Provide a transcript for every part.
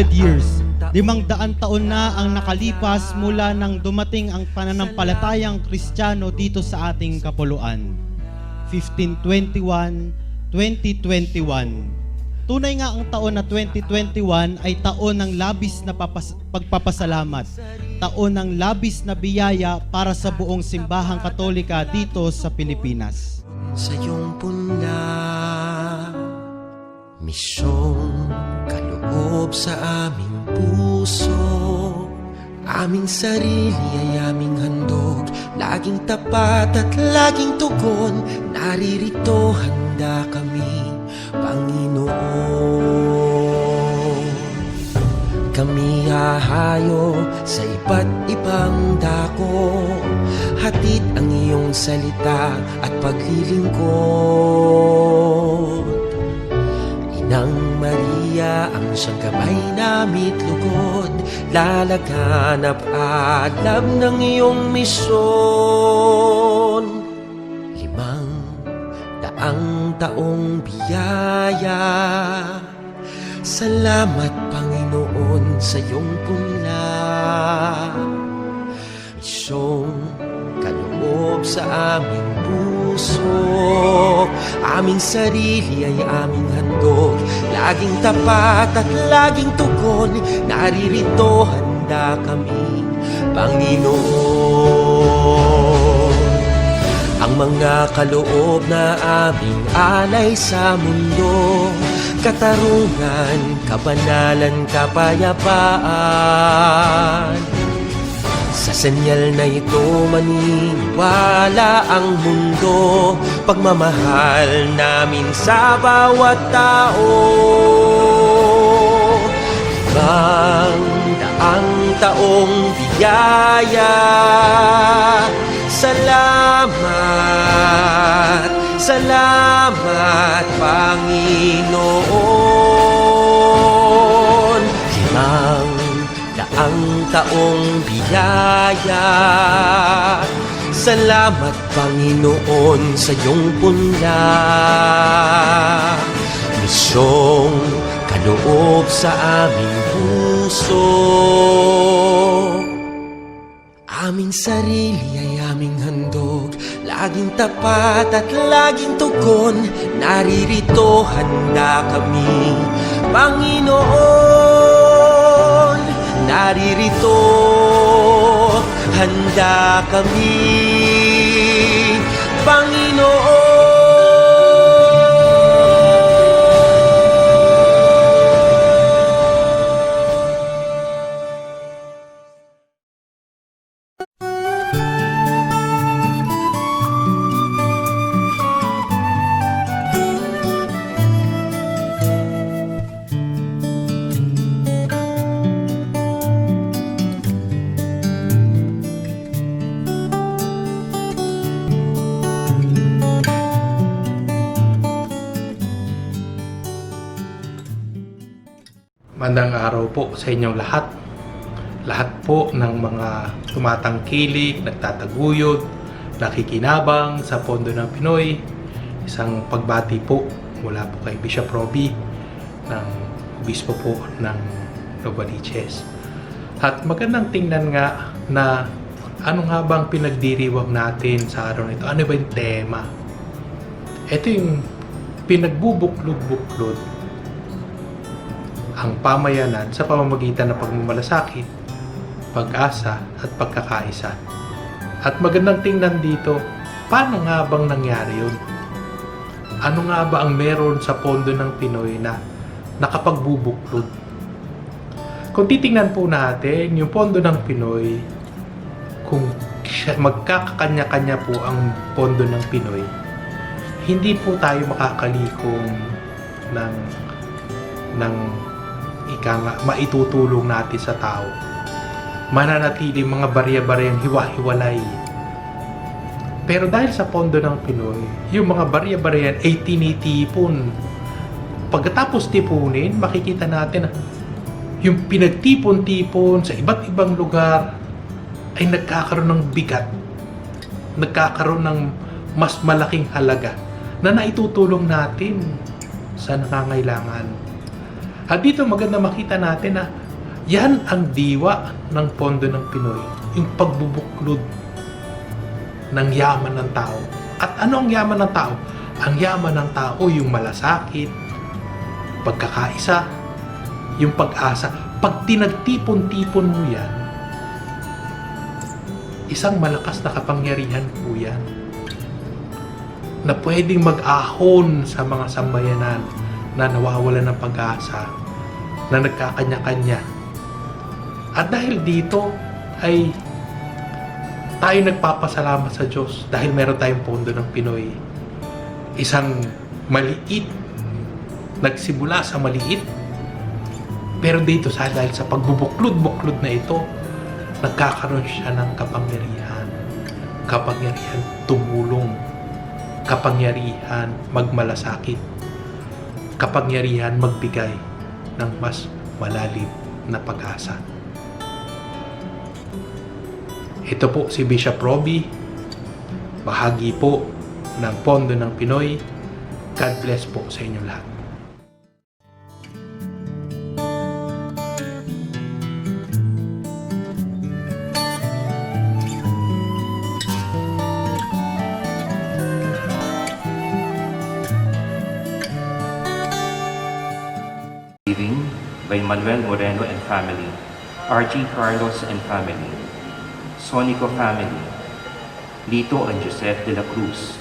Years, 500 taon na ang nakalipas mula nang dumating ang pananampalatayang Kristiyano dito sa ating kapuluan. 1521, 2021. Tunay nga ang taon na 2021 ay taon ng labis na pagpapasalamat, taon ng labis na biyaya para sa buong simbahang Katolika dito sa Pilipinas. Sa iyong punla, misyong kaloob sa aming puso, aming sarili ay aming handog, laging tapat at laging tugon. Naririto handa kami, Panginoon. Kami hahayo sa iba't ibang dako, hatid ang iyong salita at paglilingkod. Inang Maria, ang siyang kamay namit lugod, lalaganap alam ng iyong misyon. 500 taong biyaya, salamat Panginoon sa iyong punla. Misyong kaloob sa aming puso, aming sarili ay aming handog, laging tapat at laging tugon. Naririto handa kami, Panginoon. Ang mga kaloob na aming alay sa mundo, katarungan, kabanalan, kapayapaan. Sa senyal na ito maniniwala ang mundo, pagmamahal namin sa bawat tao. 500 taong biyaya, salamat, salamat Panginoon. 500 taong biyaya, salamat Panginoon sa iyong punla. Misyong kaloob sa aming puso, aming sarili ay aming handog, laging tapat at laging tugon. Naririto handa kami, Panginoon. Naririto handa kami, Panginoon. Magandang araw po sa inyong lahat. Lahat po ng mga tumatangkilik, nagtataguyod, nakikinabang sa Pondo ng Pinoy. Isang pagbati po mula po kay Bishop Robbie ng Obispo po ng Novaliches. At magandang tingnan nga na ano nga bang pinagdiriwang natin sa araw na ito. Ano ba yung tema? Ito yung pinagbubuklod-buklod ang pamayanan sa pamamagitan ng pagmamalasakit, pag-asa at pagkakaisa. At magandang tingnan dito, paano nga bang nangyari yun? Ano nga ba ang meron sa Pondo ng Pinoy na nakapagbubuklod? Kung titingnan po natin yung Pondo ng Pinoy, kung magkakanya-kanya po ang pondo ng Pinoy, hindi po tayo makakalikom ng ika nga, maitutulong natin sa tao. Mananatili mga barya-baryang hiwa-hiwalay. Pero dahil sa pondo ng Pinoy, yung mga barya-baryan ay tinitipon. Pagkatapos tipunin, makikita natin yung pinagtipon-tipon sa iba't ibang lugar ay nagkakaroon ng bigat, nagkakaroon ng mas malaking halaga na naitutulong natin sa nangangailangan. At dito maganda makita natin na yan ang diwa ng pondo ng Pinoy, yung pagbubuklod ng yaman ng tao. At ano ang yaman ng tao? Ang yaman ng tao yung malasakit, pagkakaisa, yung pag-asa. Pag tinagtipon-tipon mo yan, isang malakas na kapangyarihan po yan na pwedeng mag-ahon sa mga sambayanan na nawawalan ng pag-asa, na nagkakanya-kanya. At dahil dito ay tayo nagpapasalamat sa Diyos dahil meron tayong pondo ng Pinoy. Isang maliit, nagsimula sa maliit, pero dito dahil sa pagbubuklod-buklod na ito, nagkakaroon siya ng kapangyarihan. Kapangyarihan tumulong. Kapangyarihan magmalasakit. Kapangyarihan magbigay ng mas malalim na pag-asa. Ito po si Bishop Robbie, bahagi po ng Pondo ng Pinoy. God bless po sa inyo lahat. Living by Manuel Moreno and family, R.G. Carlos and family, Sonico family, Lito and Joseph de la Cruz,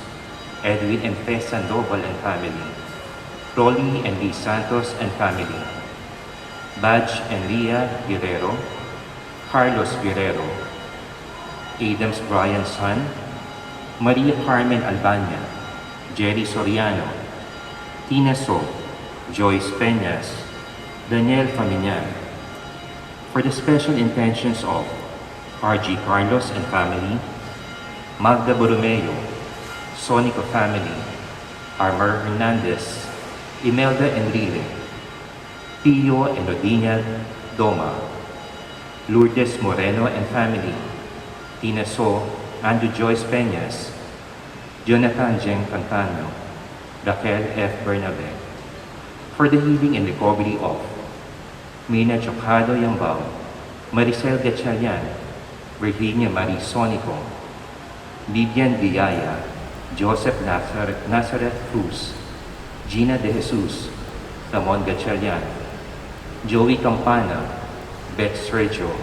Edwin and Tess Sandoval and family, Rolly and Lee Santos and family, Badge and Leah Guerrero, Carlos Guerrero, Adams Brian Son, Maria Carmen Albania, Jerry Soriano, Tina So, Joyce Peñas, Daniel Faminian. For the special intentions of R.G. Carlos and family, Magda Borromeo, Sonico family, Armor Hernandez, Imelda Enrile, Pio and Rodinia Doma, Lourdes Moreno and family, Tina So, Andrew Joyce Peñas, Jonathan Jeng Cantano, Raquel F. Bernabe. For the healing and recovery of Mina Chocado Yambao, Maricel Gatchalian, Virginia Marie Sonico, Vivian Villaya, Joseph Nazareth Cruz, Gina De Jesus, Ramon Gatchalian, Joey Campana, Beth Sergio,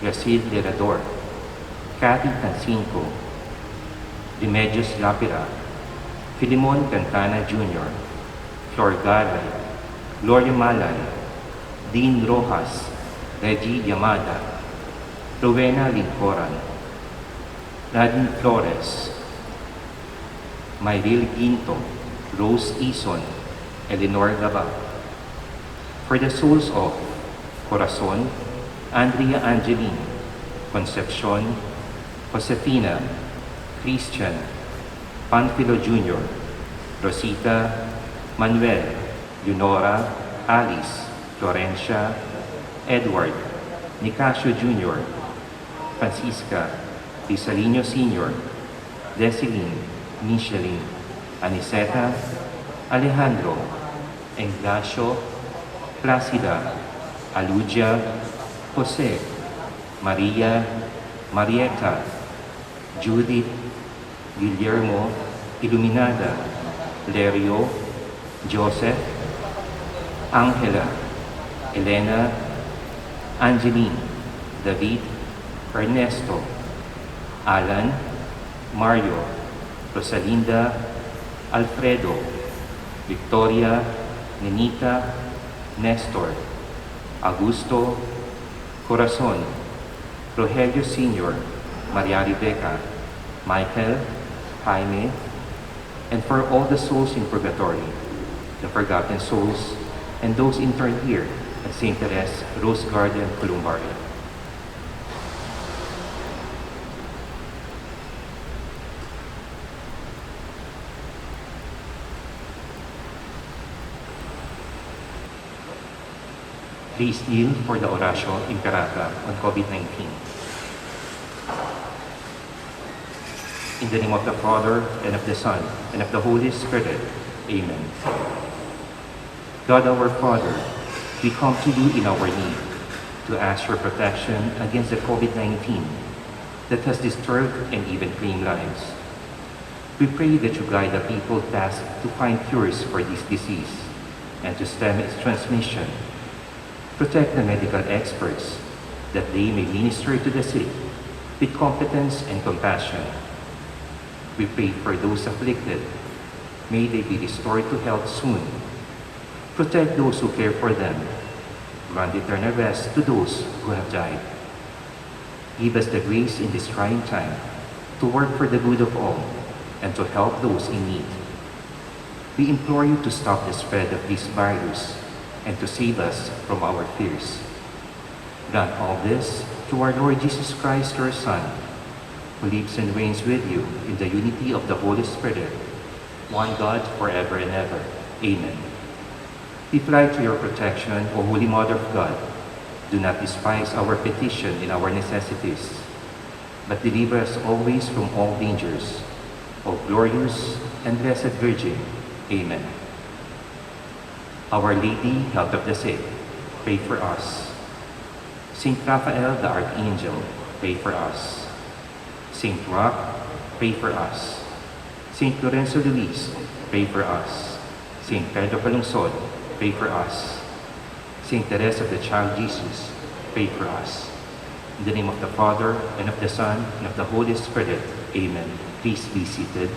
Yacil Lerador, Cathy Tancinco, Remedios Lapira, Filimon Cantana Jr., Flor Garay, Gloria Malay, Dean Rojas, Reggie Yamada, Rowena Lincoran, Nadine Flores, Mayril Ginto, Rose Ison, Eleanor Gaba. For the souls of Corazon, Andrea Angeline, Concepcion, Josefina, Christian, Panfilo Jr., Rosita, Manuel, Leonora, Alice, Florencia, Edward, Nicasio Jr., Francisca, Rizalino Sr., Desiline, Michelin, Aniceta, Alejandro, Ignacio, Placida, Aludia, Jose, Maria, Marieta, Judith, Guillermo, Iluminada, Lerio, Joseph, Angela, Elena, Angeline, David, Ernesto, Alan, Mario, Rosalinda, Alfredo, Victoria, Nenita, Nestor, Augusto, Corazon, Rogelio Sr., Maria Rebecca, Michael, Jaime, and for all the souls in purgatory, the forgotten souls, and those interned here at St. Therese Rose Garden, Columbaria. Please kneel for the Oratio Imperata on COVID-19. In the name of the Father, and of the Son, and of the Holy Spirit. Amen. God our Father, we come to you in our need to ask your protection against the COVID-19 that has disturbed and even claimed lives. We pray that you guide the people tasked to find cures for this disease and to stem its transmission. Protect the medical experts that they may minister to the sick with competence and compassion. We pray for those afflicted. May they be restored to health soon. Protect those who care for them. Grant eternal rest to those who have died. Give us the grace in this trying time to work for the good of all and to help those in need. We implore you to stop the spread of this virus and to save us from our fears. Grant all this through our Lord Jesus Christ, your Son, who lives and reigns with you in the unity of the Holy Spirit, one God forever and ever. Amen. We fly to your protection, O Holy Mother of God. Do not despise our petition in our necessities, but deliver us always from all dangers. O glorious and blessed Virgin. Amen. Our Lady, Health of the Sick, pray for us. Saint Raphael the Archangel, pray for us. Saint Roch, pray for us. Saint Lorenzo Luis, pray for us. Saint Pedro Calungsod, pray for us. Saint Teresa of the Child Jesus, pray for us. In the name of the Father, and of the Son, and of the Holy Spirit. Amen. Please be seated.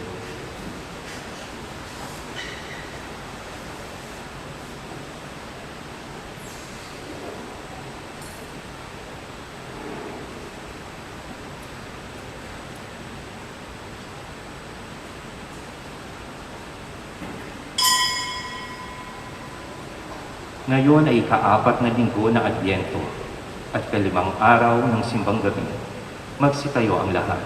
Ngayon ay ika-4 na linggo ng Adbyento at ika-5 araw ng simbang gabi. Magsitayo ang lahat.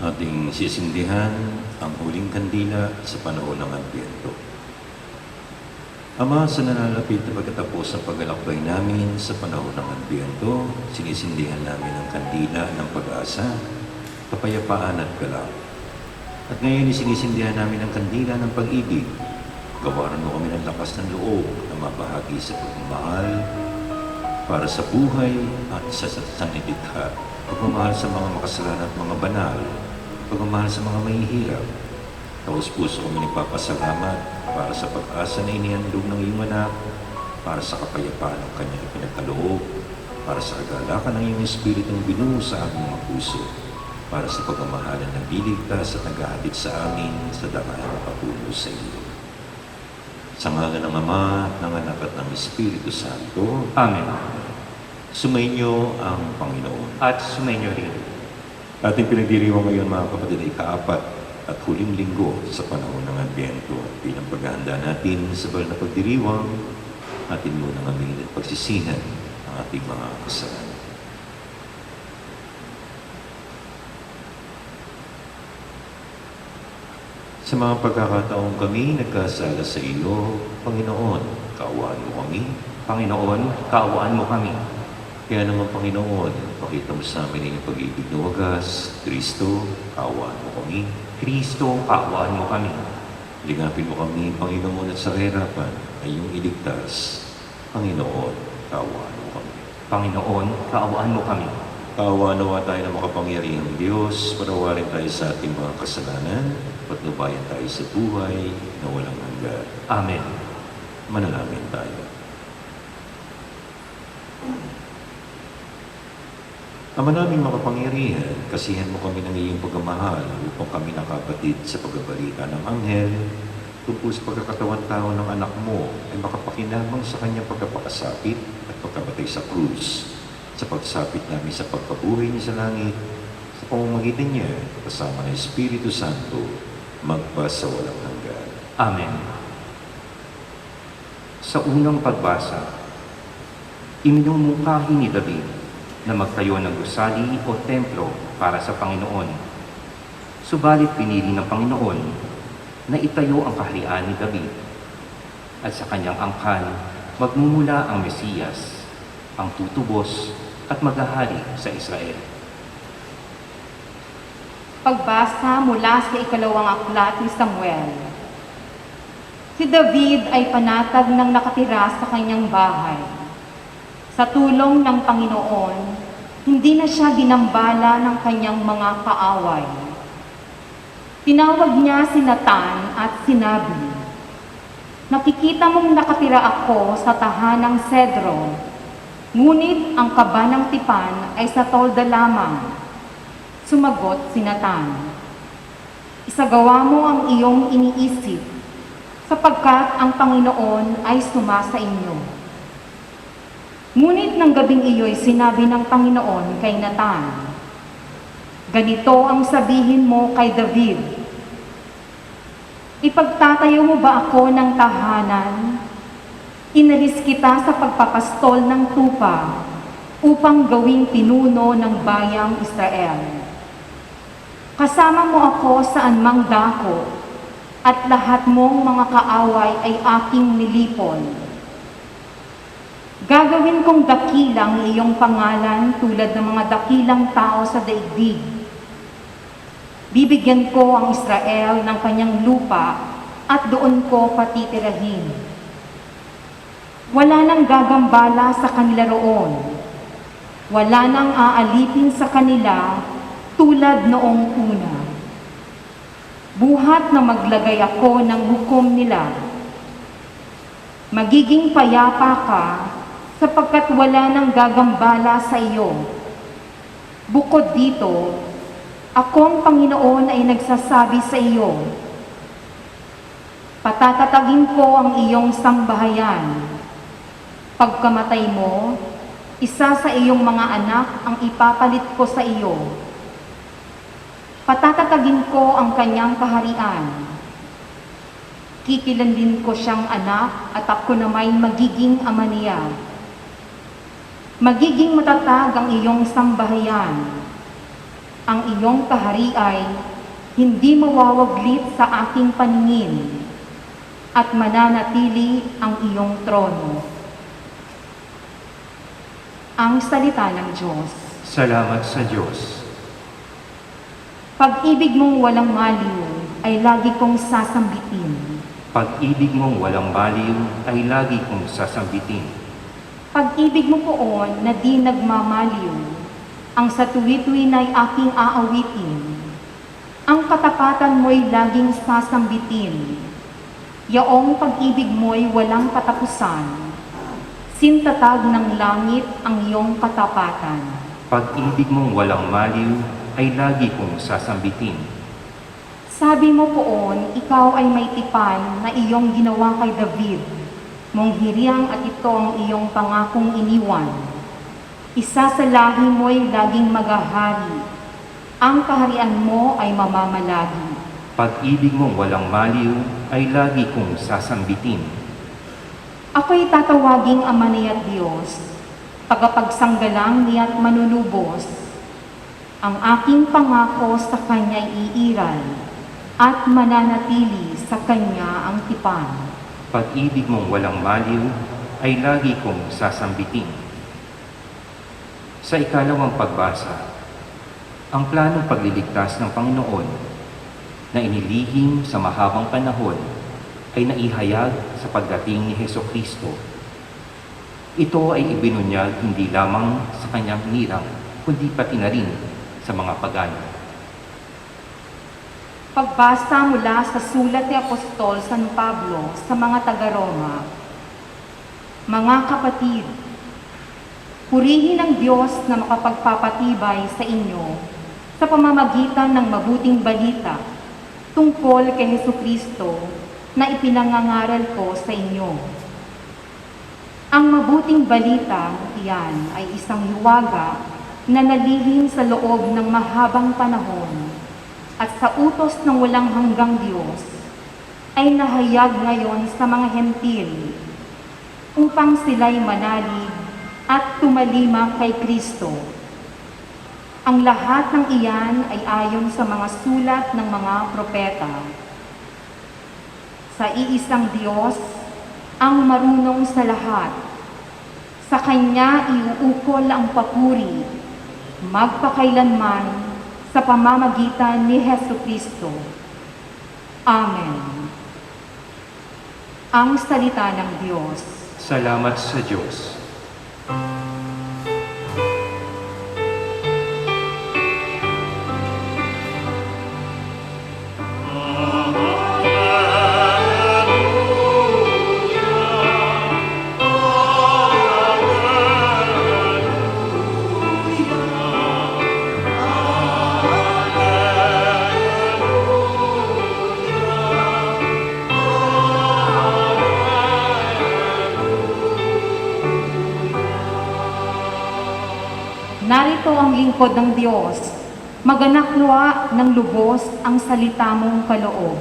Ating sisindihan ang huling kandila sa panahon ng Adbyento. Ama, sa nanalapit na pagkatapos ng paglalakbay namin sa panahon ng Adbyento, sinisindihan namin ang kandila ng pag-asa, kapayapaan at galak. At ngayon sinisindihan namin ang kandila ng pag-ibig. Gawaran mo kami ng lakas ng loob na mabahagi sa pagmamahal para sa buhay at sa sanlilikha. Pagmamahal sa mga makasalanan at mga banal, pagmamahal sa mga mahihirap. Taos puso kami nagpapasalamat para sa pag-asa na inihandog ng iyong anak, para sa kapayapaan ng kanyang ipinagkaloob, para sa kagalakan ng iyong Espiritong binuo sa aming mga puso, para sa pagmamahalan ng liligtas at naghahatid sa amin sa dakilang na patungo sa iyo. Sa ngalan ng Ama, ng Anak at ng Espiritu Santo. Amen. Sumainyo ang Panginoon. at sumainyo rin. Ating pinagdiriwang ngayon mga kapatid ay kaapat at huling linggo sa panahon ng Adbyento. At bilang paghahanda natin sa banal na pagdiriwang, atin muna aminin at pagsisihan ang ating mga kasalanan. Sa mga pagkakataong kami nagkasala sa iyo, Panginoon, kaawaan mo kami. Panginoon, kaawaan mo kami. Kaya naman, Panginoon, pakita mo sa amin ang pag-ibig na wagas. Kristo, kaawaan mo kami. Kristo, kaawaan mo kami. Ligapin mo kami, Panginoon, at sa kahirapan ay iyong iligtas. Panginoon, kaawaan mo kami. Panginoon, kaawaan mo kami. Kaawaan nawa tayo ng makapangyarihang Diyos, patawarin tayo sa ating mga kasalanan, patnubayan tayo sa buhay na walang hanggan. Amen. Manalangin tayo. Ama naming makapangyarihan, kasihan mo kami ng iyong pagmamahal upang kami nakapatid sa pagbabalita ng anghel tungkol sa pagkakatawan tao ng anak mo ay makapakinabang sa kanyang pagkapakasapit at pagkabatay sa krus, sa pagsapit namin sa pagpabuhay niya sa langit, sa pamamagitan niya, kasama ng Espiritu Santo, magpa sa walang hanggan. Amen. Sa unang pagbasa, iminumungkahi ni David na magtayo ng gusali o templo para sa Panginoon. Subalit pinili ng Panginoon na itayo ang kaharian ni David at sa kanyang angkan magmumula ang Mesiyas, ang tutubos at maghahari sa Israel. Pagbasa mula sa ikalawang aklat ni Samuel. Si David ay panatag ng nakatira sa kanyang bahay. Sa tulong ng Panginoon, hindi na siya ginambala ng kanyang mga kaaway. Tinawag niya si Natan at sinabi, "Nakikita mong nakatira ako sa tahanang Cedro, ngunit ang kaba ng tipan ay sa tolda lamang." Sumagot si Natan, "Isagawa mo ang iyong iniisip, sapagkat ang Panginoon ay sumasa inyo." Ngunit ng gabing iyo'y sinabi ng Panginoon kay Natan, "Ganito ang sabihin mo kay David, ipagtatayo mo ba ako ng tahanan? Inalis kita sa pagpapastol ng tupa upang gawing pinuno ng bayang Israel. Kasama mo ako sa anumang dako at lahat mong mga kaaway ay aking nilipon. Gagawin kong dakilang iyong pangalan tulad ng mga dakilang tao sa daigdig. Bibigyan ko ang Israel ng kanyang lupa at doon ko patitirahin. Wala nang gagambala sa kanila roon. Wala nang aalipin sa kanila tulad noong una. Buhat na maglagay ako ng hukom nila. Magiging payapa ka sapagkat wala nang gagambala sa iyo. Bukod dito, akong Panginoon ay nagsasabi sa iyo, patatatagin ko ang iyong sambahayan. Pagkamatay mo, isa sa iyong mga anak ang ipapalit ko sa iyo. Patatatagin ko ang kanyang kaharian. Kikilanlin ko siyang anak at ako namay magiging ama niya. Magiging matatag ang iyong sambahayan. Ang iyong kahari ay hindi mawawaglit sa aking paningin at mananatili ang iyong trono." Ang salita ng Diyos. Salamat sa Diyos. Pag-ibig mong walang maliw ay lagi kong sasambitin. Pag-ibig mong walang baliw ay lagi kong sasambitin. Pag-ibig mo poon na di nagmamaliw, ang sa tuwi-tuwi na'y aking aawitin. Ang katapatan mo'y laging sasambitin. Yaong pag-ibig mo'y walang katapusan. Sintatag ng langit ang iyong katapatan. Pag-ibig mong walang maliw ay lagi kong sasambitin. Sabi mo poon, ikaw ay may tipan na iyong ginawa kay David. Mong hiriyang at ito ang iyong pangakong iniwan. Isa sa lahi mo'y laging maghahari. Ang kaharian mo ay mamamalagi. Pag-ibig mong walang maliw ay lagi kong sasambitin. Ako'y tatawaging Ama niya't Diyos, tagapagsanggalang niya't manunubos. Ang aking pangako sa Kanya'y iiral, at mananatili sa Kanya ang tipan. Pag-ibig mong walang maliw ay lagi kong sasambitin. Sa ikalawang pagbasa, ang planong pagliligtas ng Panginoon na inilihim sa mahabang panahon ay naihayag sa pagdating ni Hesukristo. Ito ay ibinunyag hindi lamang sa kanyang hinirang, kundi pati na rin sa mga pagano. Pagbasa mula sa sulat ni Apostol San Pablo sa mga taga-Roma. Mga kapatid, purihin ang Diyos na makapagpapatibay sa inyo sa pamamagitan ng mabuting balita tungkol kay Hesukristo na ipinangangaral ko sa inyo. Ang mabuting balita iyan ay isang hiwaga na nalihim sa loob ng mahabang panahon at sa utos ng walang hanggang Diyos ay nahayag ngayon sa mga hentil upang sila'y manalig at tumalima kay Kristo. Ang lahat ng iyan ay ayon sa mga sulat ng mga propeta. Sa iisang Diyos, ang marunong sa lahat. Sa Kanya iuukol ang papuri, magpakailanman sa pamamagitan ni Hesukristo. Amen. Ang salita ng Diyos. Salamat sa Diyos. Narito ang lingkod ng Diyos, maganakwa ng lubos ang salita mong kaloob.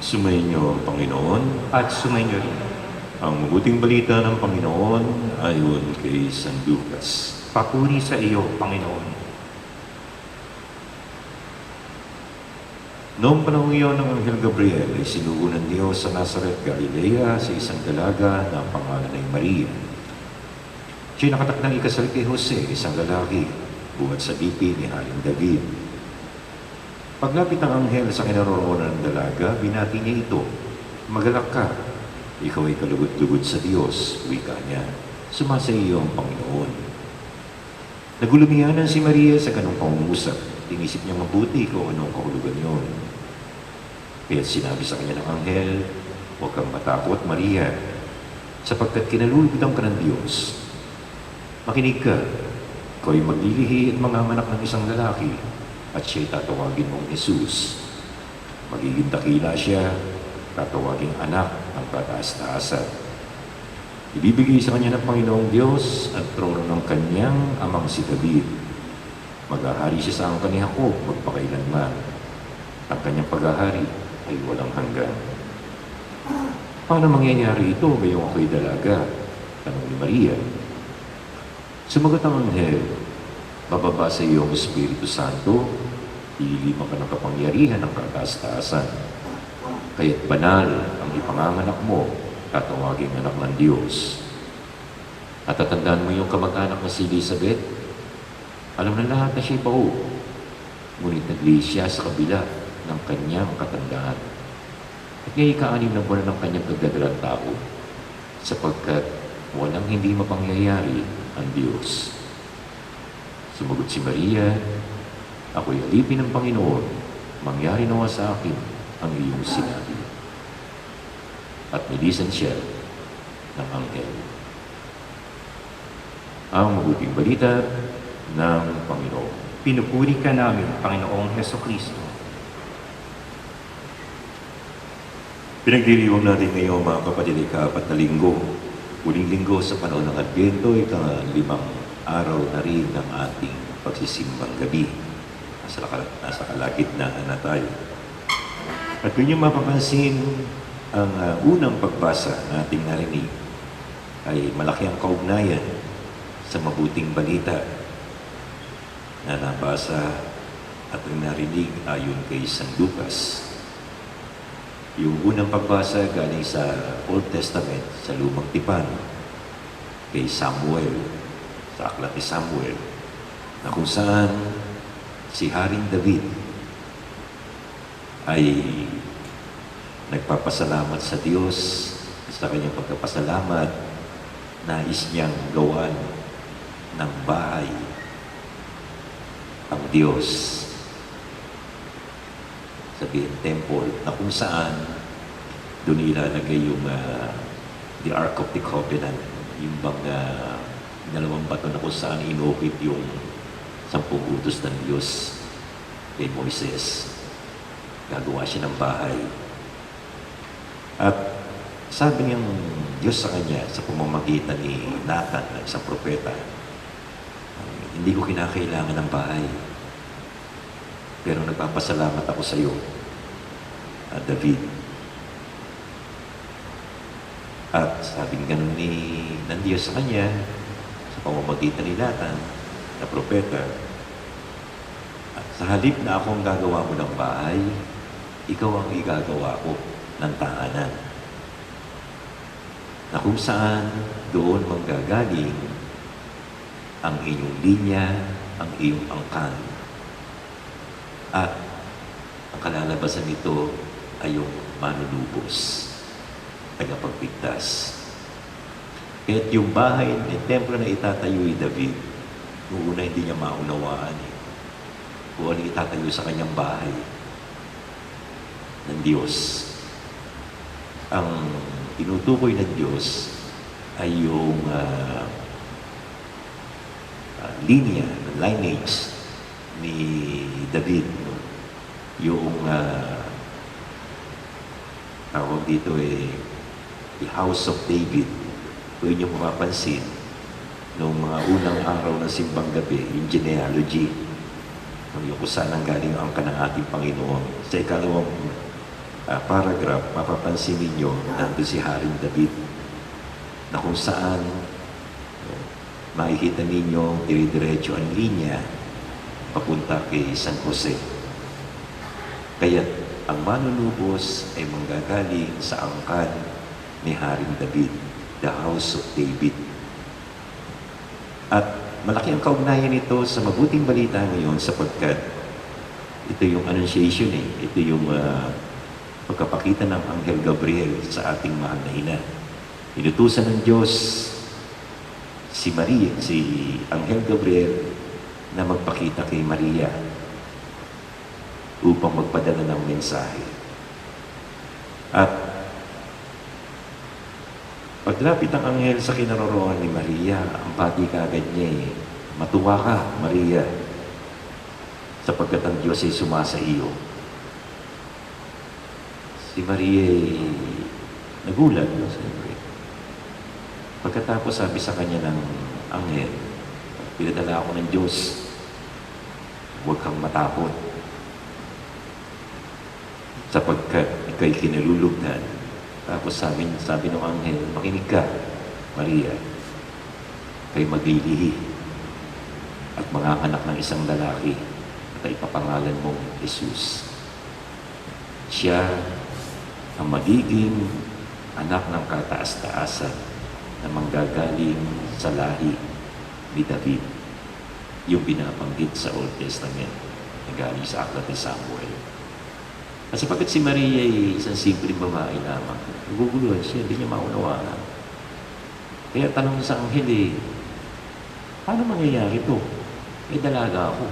Sumainyo ang Panginoon. At sumainyo rin. Ang mabuting balita ng Panginoon ayon kay San Lucas. Papuri sa iyo, Panginoon. Noong panahon iyon ng Anghel Gabriel ay sinugo ng Diyos sa Nazaret, Galilea sa isang dalaga na ang pangalan ay Maria. Siya'y nakatakdang ikasal kay Jose, isang lalaki, buhat sa lipi ni Haring David. Paglapit ng anghel sa kinaroroonan ng dalaga, binati niya ito, "Magalak ka, ikaw ay kalugod-lugod sa Diyos," wika niya. "Sumasa iyo ang Panginoon." Nagulumihanan si Maria sa ganong pangungusap. Inisip niya mabuti kung anong kahulugan yun. Kaya sinabi sa kanya ng anghel, "Huwag kang matakot, Maria, sapagkat kinalulugdan ka ng Diyos. Makinig ka, ikaw ay maglilihi at manganganak ng isang lalaki, at siya'y tatawagin mong Jesus. Magiging dakila siya, tatawaging anak ng kataas-taasan. Ibibigay sa kanya ng Panginoong Diyos ang trono ng kanyang amang si David. Maghahari siya sa angkan ni Jacob magpakailanman. Ang kanyang paghahari ay walang hanggan." "Paano mangyayari ito ngayong ako'y dalaga?" tanong ni Maria. Sumagot ang anghel, "Bababa sa iyo ang Espiritu Santo, ililima ka ng kapangyarihan ng kataas-taasan. Kaya't banal ang ipanganganak mo, tatawaging anak ng Diyos. At tatandaan mo yung kamag-anak na si Elizabeth. Alam na lahat na siya'y pao, ngunit naglihi siya sa kabila ng kanyang katandaan. At ngayon ika-6 na buwan ng kanyang pagdadalang tao. sapagkat walang hindi mapangyayari ang Diyos. Sumagot si Maria, ako'y alipin ng Panginoon, mangyari nawa sa akin ang iyong sinabi. At nilisan siya ng anghel. Ang mabuting balita ng Panginoon. Pinupuri ka namin, Panginoong Hesukristo. Pinagdiriwang natin ngayon mga kapatid ay ka-4 na linggo. Huling linggo sa panahon ng Adbyento, ika-5 araw na rin ng ating pagsisimbang gabi. Nasa kalagitnaan na tayo. At kung nyo mapapansin, ang unang pagbasa na ating narinig ay malaki ang kaugnayan sa mabuting balita na nabasa at narinig ayon kay San Lucas. Yung unang pagbasa galing sa Old Testament, sa Lumang Tipan, kay Samuel, sa aklat ni Samuel, na kung saan si Haring David ay nagpapasalamat sa Diyos. Sa kanyang pagpapasalamat, nais niyang gawan ng bahay ang Diyos. Sabihin, temple, na kung saan doon ilalagay yung the Ark of the Covenant, yung bang dalawang bato na kung saan inukit yung 10 utos ng Diyos kay Moises. Gagawa siya ng bahay. At sabi niyang Diyos sa kanya sa pamamagitan ni Nathan, isang propeta, hindi ko kinakailangan ng bahay. Pero nagpapasalamat ako sa iyo, David. At sabing ganun ng Diyos sa kanya, sa pamamagitan ni Nathan, na propeta, at sa halip na akong gagawa mo ng bahay, ikaw ang igagawa ko ng tahanan. Na kung saan doon manggagaling ang inyong linya, ang iyong angkan. At ang kalalabasan nito ay yung manunubos, tagapagpigtas. Kaya't yung bahay, yung templo na itatayo ni David, noong una hindi niya maunawaan kung ano itatayo sa kanyang bahay ng Diyos. Ang tinutukoy ng Diyos ay yung linya, lineage ni David, no? Yung tawag dito the House of David. Kung inyo mapapansin, noong mga unang araw ng simbang gabi, yung genealogy, yung kung saan ang galing ang kanang ating Panginoon. Sa ikalawang paragraph, mapapansin ninyo, nandun si Haring David, na kung saan makikita ninyo dire-diretso ang linya papunta kay San Jose. Kaya ang manunubos ay manggagaling sa angkan ni Haring David, the House of David. At malaki ang kaugnayan nito sa mabuting balita ngayon sapagkat ito yung annunciation ito yung pagkapakita ng Anghel Gabriel sa ating mahal na ina. Inutusan ng Diyos si Maria, si Anghel Gabriel, na magpakita kay Maria upang magpadala ng mensahe. At paglapit ng anghel sa kinaroroonan ni Maria, ang pati kaagad niya matuwa ka, Maria, sapagkat ang Diyos ay sumasa iyo. Si Maria nagulat, no, siyempre. Pagkatapos sabi sa kanya ng anghel, pinadala ako ng Diyos, huwag kang matakot, sapagkat ikaw'y kinalulugdan. Tapos sabi ng anghel, makinig ka, Maria, kay maglilihi at manganganak ng isang lalaki at ipapangalan mong Jesus. Siya ang magiging anak ng kataas-taasan na manggagaling sa lahi ni David, yung binabanggit sa Old Testament na galing sa aklat ni Samuel. At sapagkat si Maria ay isang simpleng babae lamang, naguguluhan siya, hindi niya maunawaan. Kaya tanong sa anghel eh, paano mangyayari ito? Eh, dalaga ako.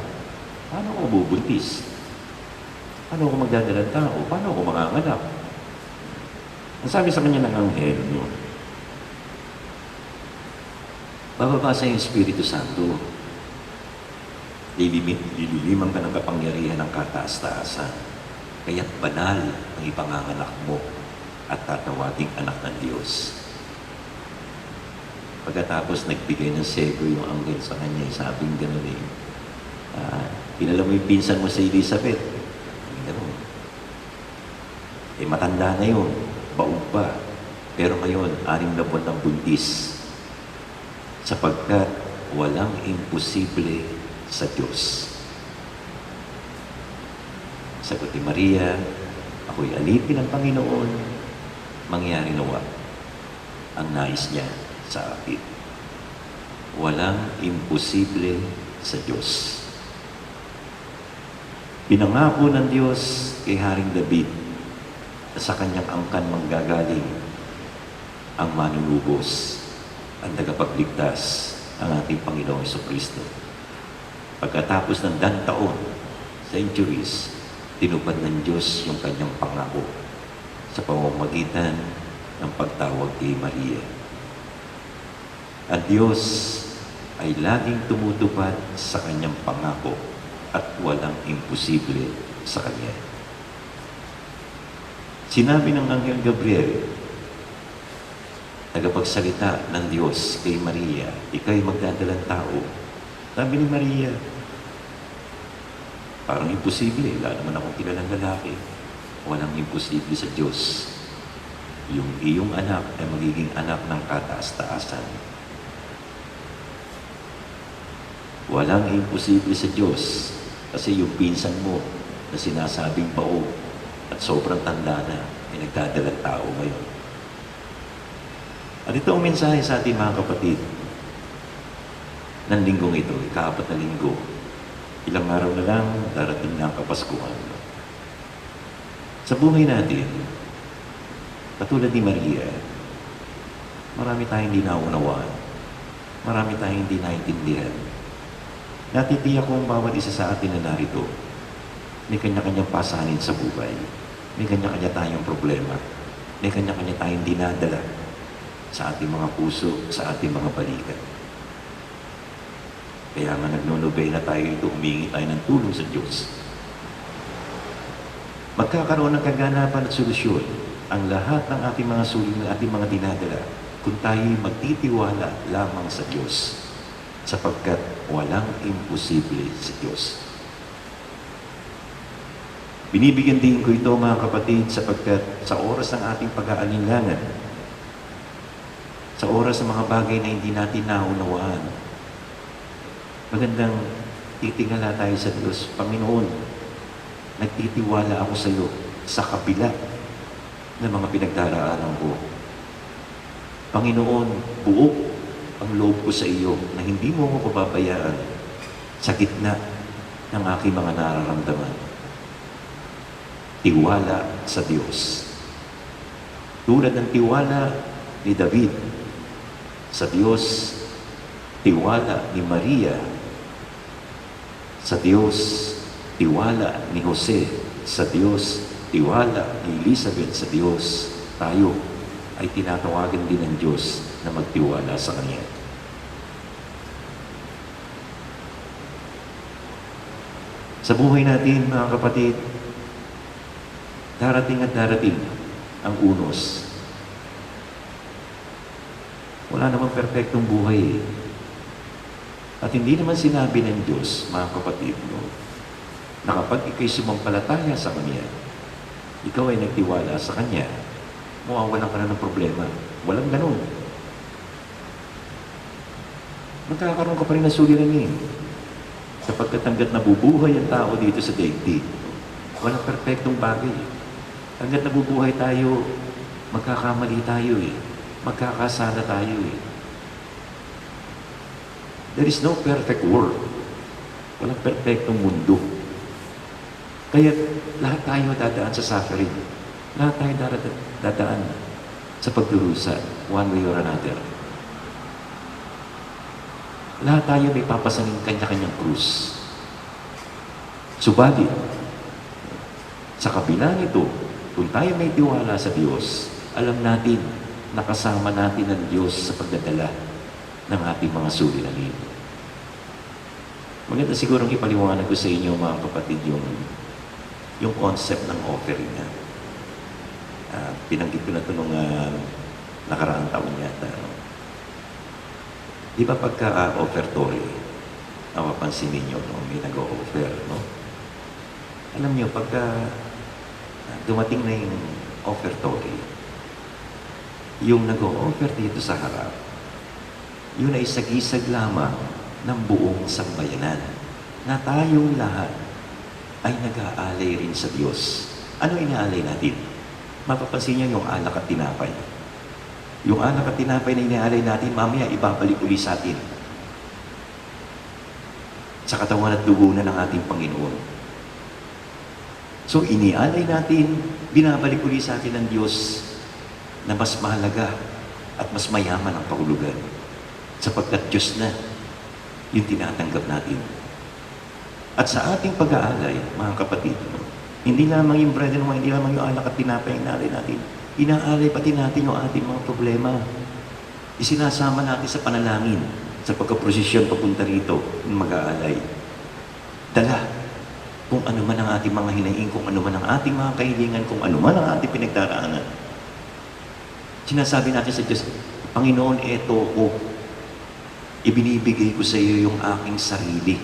Paano ako bubuntis? Paano ako magdadalang tao? Paano ako manganganak? Ang sabi sa kanya ng anghel, bababa sa yung Espiritu Santo. Lililimang ka ng kapangyarihan ng kataas-taasan. Kaya't banal ang ipanganganak mo at tatawaging anak ng Diyos. Pagkatapos nagbigay ng sego yung anghel sa kanya, sabing gano'n eh, kilala mo yung pinsan mo sa Elizabeth. Gano'n. Eh matanda na yun, baog pa. Pero ngayon, 6 na buwan ng buntis. Sapagkat walang imposible sa Diyos. Sagot ni Maria, ako'y alipin ng Panginoon, mangyari nawa ang nais niya sa akin. Walang imposible sa Diyos. Pinangako ng Diyos kay Haring David na sa kanyang angkan manggagaling ang manunubos, ang tagapagligtas, ang ating Panginoong Jesucristo. Pagkatapos ng taon, centuries, tinupad ng Diyos yung kanyang pangako sa pamamagitan ng pagtawag kay Maria. Ang Diyos ay laging tumutupad sa kanyang pangako at walang imposible sa kanya. Sinabi ng Anghel Gabriel, tagapagsalita ng Diyos kay Maria, ika'y magdadalang tao. Sabi ni Maria, parang imposible, wala naman akong kilalang lalaki. Walang imposible sa Diyos. Yung iyong anak ay magiging anak ng kataas-taasan. Walang imposible sa Diyos kasi yung pinsan mo na sinasabing baog at sobrang tanda na ay nagdadalang tao ngayon. At ito ang mensahe sa ating mga kapatid ng linggong ito, ika-4 na linggo. Ilang araw na lang, darating na ang Kapaskuhan. Sa buhay natin, katulad ni Maria, marami tayong hindi naunawaan. Marami tayong hindi naintindihan. Natitiyak kong bawat isa sa atin na narito, may kanya-kanyang pasanin sa buhay. May kanya-kanya tayong problema. May kanya-kanya tayong dinadala sa ating mga puso, sa ating mga balikat. Kaya nga nagnonobena tayo ito, humingi tayo ng tulong sa Diyos. Magkakaroon ng kaganapan at solusyon ang lahat ng ating mga suling, ating mga dinadala kung tayo magtitiwala lamang sa Diyos, sapagkat walang imposible sa Diyos. Binibigyan din ko ito mga kapatid sapagkat sa oras ng ating pag-aalinlangan, sa oras ng mga bagay na hindi natin naunawaan, magandang titingala tayo sa Diyos. Panginoon, nagtitiwala ako sa iyo sa kabila ng mga pinagdaraanan ko. Panginoon, buo ang loob ko sa iyo na hindi mo ako pababayaan sa gitna ng aking mga nararamdaman. Tiwala sa Diyos. Tulad ng tiwala ni David sa Diyos, tiwala ni Maria sa Diyos, tiwala ni Jose sa Diyos, tiwala ni Elizabeth sa Diyos, tayo ay tinatawagan din ng Diyos na magtiwala sa Kanya. Sa buhay natin, mga kapatid, darating at darating ang unos. Wala namang perpektong buhay eh. At hindi naman sinabi ng Diyos, mga kapatid, na kapag ikaw'y sumampalataya sa Kanya, ikaw ay nagtiwala sa Kanya, mawawalan ka na ng problema. Walang ganun. Magkakaroon ka pa rin ng suliranin. Sapagkat hanggat nabubuhay ang tao dito sa daigdig, walang perpektong bagay. Hanggat nabubuhay tayo, magkakamali tayo eh. Magkakasala tayo eh. There is no perfect world. Walang perfectong mundo. Kaya lahat tayo dadaan sa suffering. Lahat tayo dadaan sa pagdurusa, one way or another. Lahat tayo may papasaning kanya-kanyang krus. Subalit, sa kabila nito, kung tayo may tiwala sa Diyos, alam natin na kasama natin ang Diyos sa pagdadala ng ating mga suliranin. Maganda sigurong ipaliwanag ko sa inyo, mga kapatid, yung concept ng offering niya. Pinanggit ko na ito nung nakaraang taon yata. No? Di ba pagka-offertory, napapansin ninyo, no? May nag-o-offer, no? Alam niyo, pagka dumating na yung offertory, yung nag-o-offer dito sa harap, yun ay sagisag lamang ng buong sambayanan na tayong lahat ay nag-aalay rin sa Diyos. Ano inaalay natin? Mapapansin niyo yung alak at tinapay. Yung alak at tinapay na inaalay natin, mamaya ibabalik uli sa atin sa katawan at dugo na ng ating Panginoon. So inialay natin, binabalik uli sa atin ng Diyos na mas mahalaga at mas mayaman ang kahulugan sapagkat Diyos na yung tinatanggap natin. At sa ating pag-aalay, mga kapatid, no, hindi lamang yung bread and wine, hindi lamang yung alak at tinapay ang inaalay natin. Inaalay pati natin yung ating mga problema. Isinasama natin sa panalangin, sa pagkaprosesyon papunta rito, ng mag-aalay. Dala, kung ano man ang ating mga hinaing, kung ano man ang ating mga kahilingan, kung ano man ang ating pinagdaraanan. Sinasabi natin sa Diyos, Panginoon, eto ko. Ibinibigay ko sa iyo yung aking sarili.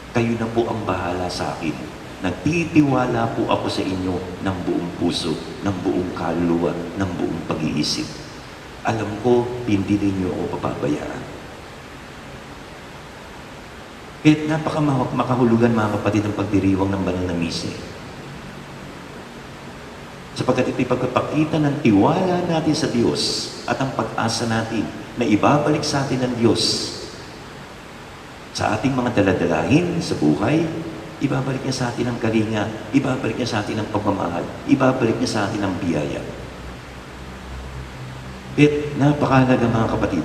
Kayo na po ang bahala sa akin. Nagtitiwala po ako sa inyo ng buong puso, ng buong kaluluwa, ng buong pag-iisip. Alam ko, hindi ninyo ako papabayaan. Kahit makahulugan, mga kapatid, ang pagdiriwang ng banal na mise. Sapagkat ito'y pagpapakita ng tiwala natin sa Diyos at ang pag-asa natin na ibabalik sa atin ng Diyos sa ating mga daladalahin sa buhay. Ibabalik niya sa atin ang kalinga, ibabalik niya sa atin ang pagmamahal, ibabalik niya sa atin ang biyaya. At napakahalaga, mga kapatid,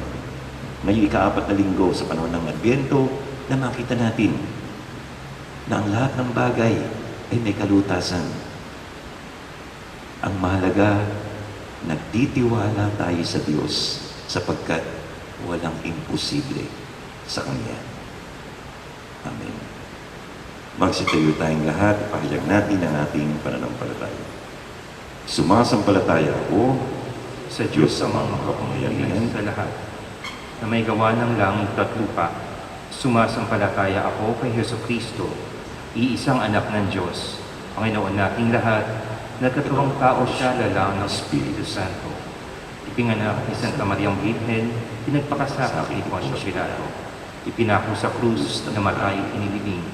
ngayong ika-4 na linggo sa panahon ng Adbyento, na makita natin na ang lahat ng bagay ay may kalutasan. Ang mahalaga, nagtitiwala tayo sa Diyos sapagkat walang imposible sa Kanya. Amen. Magsitayo tayong lahat, ipahayag natin ang ating pananampalataya. Sumasampalataya ako Sa Diyos sa mga makapangyarihan sa lahat, na may gawa ng langit at lupa, sumasampalataya ako kay Jesucristo, iisang anak ng Diyos, Panginoon nating lahat, nagkatuwang tao siya lalang ng Espiritu Santo. Ipinganak ni Santa Mariang Birhen, pinagpakasama kay Poncio Pilato. Ipinako sa krus, namatay, inilibing,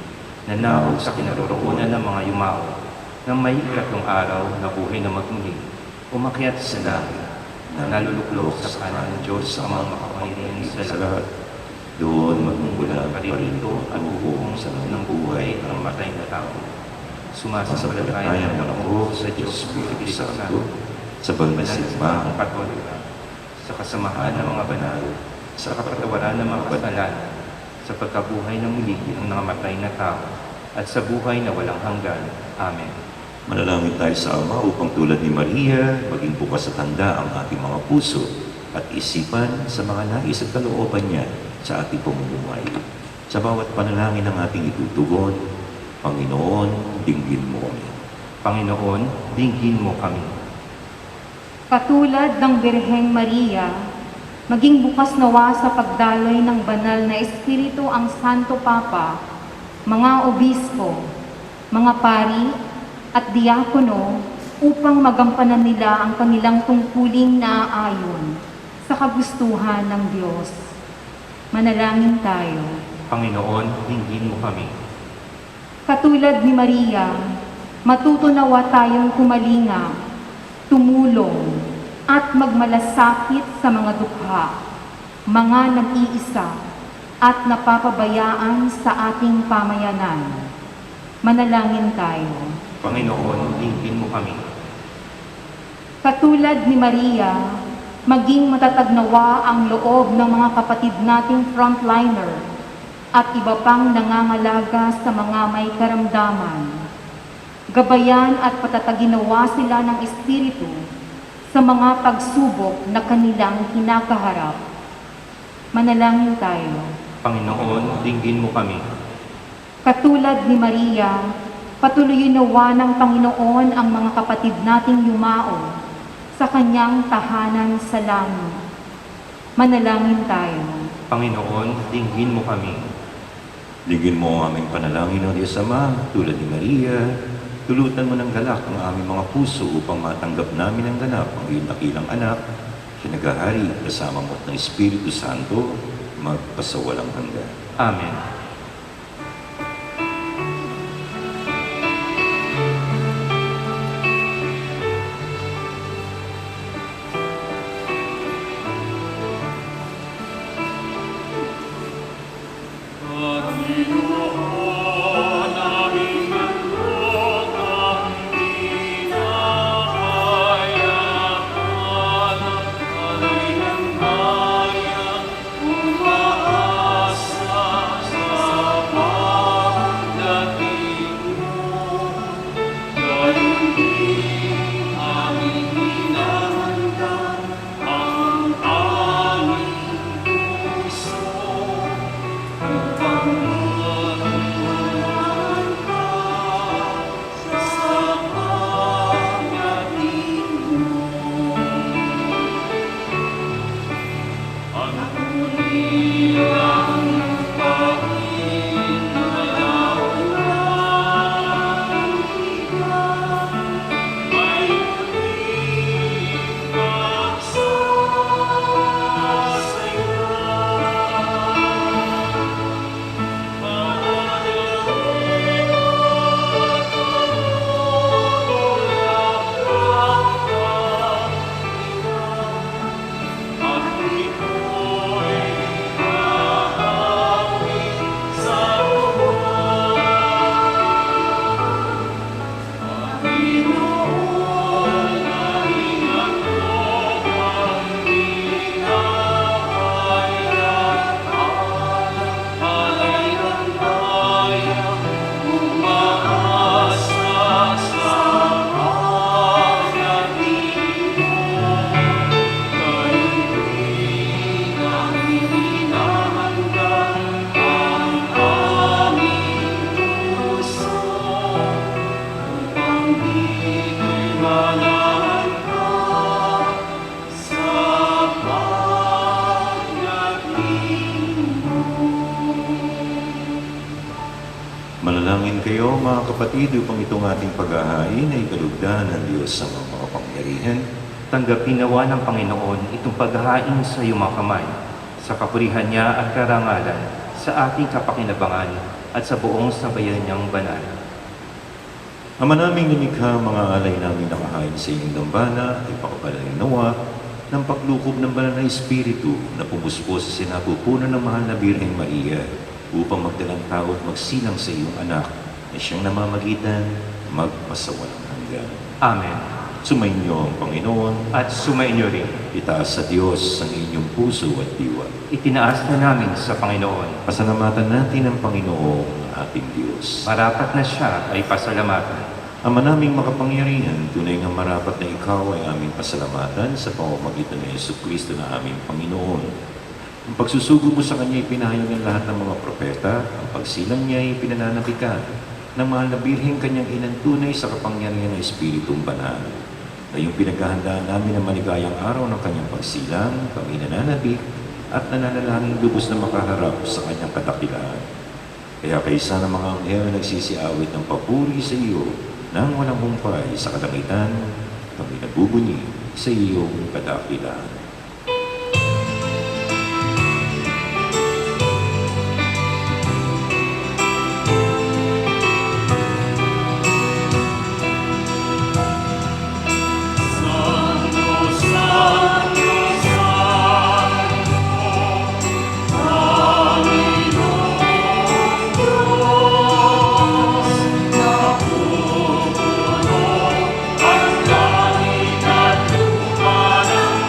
nanao sa kinaroroonan ng mga yumao, nang may ikatlong araw na buhay na magmuli, umakyat sa langit, na naluluklok sa kanan ng Diyos sa mga makapangyarihan sa lahat. doon magmumula Pa rin dito at buong sa ng buhay ang matay na tao. Sumasampalataya naman ako sa Diyos Espiritu Santo, sa banal na ang simbahan, Katolika, sa kasamahan ng mga banal, sa kapatawaran ng mga kasalanan, sa pagkabuhay ng muli ng mga matay na tao, at sa buhay na walang hanggan. Amen. manalangin tayo sa Ama upang tulad ni Maria, maging bukas at handa ang ating mga puso at isipan sa mga nais at kalooban niya sa ating pamumuhay. Sa bawat panalangin ng ating itutugon, Panginoon, dinggin mo kami. Panginoon, dinggin mo kami. Katulad ng Birheng Maria, maging bukas nawa sa pagdaloy ng banal na Espiritu ang Santo Papa, mga obispo, mga pari, at diakono upang magampanan nila ang kanilang tungkuling naaayon sa kagustuhan ng Diyos. Manalangin tayo. Panginoon, dinggin mo kami. Katulad ni Maria, matuto nawa tayong kumalinga, tumulong, at magmalasakit sa mga dukha, mga nag-iisa, at napapabayaan sa ating pamayanan. Manalangin tayo. Panginoon, dinggin mo kami. Katulad ni Maria, Maging matatag nawa ang loob ng mga kapatid nating frontliner at iba pang nangangalaga sa mga may karamdaman. Gabayan at patatagin nawa sila ng Espiritu sa mga pagsubok na kanilang kinakaharap. Manalangin tayo. Panginoon, dinggin mo kami. Katulad ni Maria, patuloyin nawa ng Panginoon ang mga kapatid nating yumao sa kanyang tahanan sa langit. Manalangin tayo. Panginoon, dinggin mo kami. Digin mo ang aming panalangin ng Diyos Ama, tulad ni Maria. Tulutan mo ng galak ang aming mga puso upang matanggap namin ang ganap ang iyong dakilang anak, siya naghahari kasama mo ng Espiritu Santo, magpasawalang hanggan. Amen. Manalangin kayo mga kapatid upang itong ating paghahain ay kalugdan ng Diyos sa mga makapangyarihan. Tanggapin nawa ng Panginoon itong paghahain sa iyong mga kamay, sa kapurihan niya at karangalan, sa ating kapakinabangan at sa buong sabayan niyang banal. Ama naming lumikha, mga alay namin nakahain sa iyong dambana ay pakapalalin nawa ng paglukob ng banal na Espiritu na pumuspos sa sinapupunan ng mahal na Birheng Maria upang magdalang tao at magsilang sa iyong anak na siyang namamagitan magpasawalang hanggan. Amen. Sumainyo ang Panginoon At sumainyo rin. itaas sa Diyos ang inyong puso at diwa. Itinaas na namin sa Panginoon. Pasalamatan natin ang Panginoong ating Diyos. Marapat na siya ay pasalamatan. Ama naming makapangyarihan, tunay nga marapat na ikaw ay aming pasalamatan sa pamamagitan ng Jesucristo na aming Panginoon. Ang pagsusugo mo sa Kanya ay pinahayag ng lahat ng mga propeta, ang pagsilang niya ay pinananabikan ng mahal na Birheng Kanyang inang tunay sa kapangyarihan ng Espiritong Banal. Ngayong pinaghahandaan namin ang maligayang araw ng Kanyang pagsilang, kami nananabik at nananalangin lubos na makaharap sa Kanyang kadakilaan. Kaya kaysa ng mga anghel na nagsisiawit ng papuri sa iyo, nang walang humpay sa kalangitan, kami nagbubunyi sa iyong kadakilaan. Ang langit at lupa ng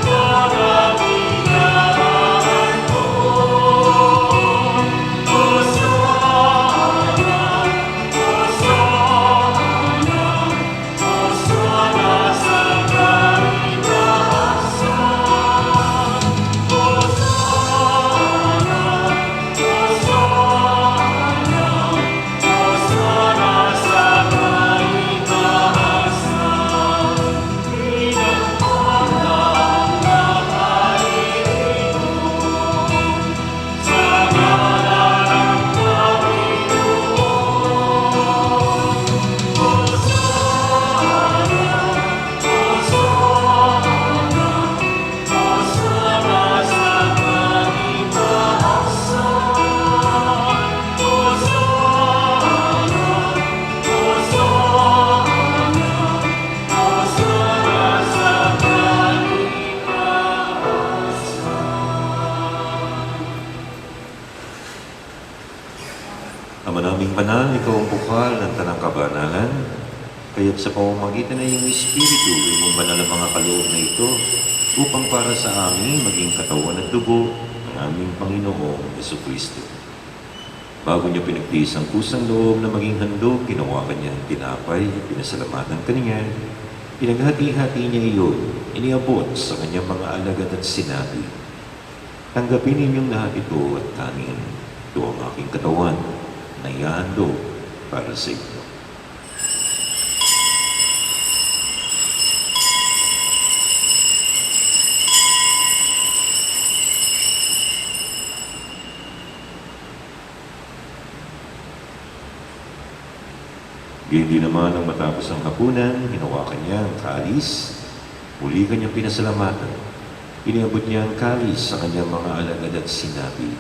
Ama naming banal, ikaw ang bukal ng tanang kabanalan, kaya't sa pamamagitan na iyong Espiritu, iyong banal ang mga kaloob na ito, upang para sa amin maging katawan at dugo ng aming Panginoong Jesucristo. Bago niya pinagtiis ang kusang loob na maging handog, ginawa kanya ang tinapay, pinasalamatan kanya, pinaghati-hati niya iyon, iniabot sa kanyang mga alagad at sinabi, "Tanggapin ninyong lahat ito at kanin. Ito ang aking katawan na ihahandog para sa inyo." Gayun din naman ang matapos ang hapunan, hinawakan niya ang kalis, muli kanyang pinasalamatan. Iniabot niya ang kalis sa kanyang mga alagad at sinabi,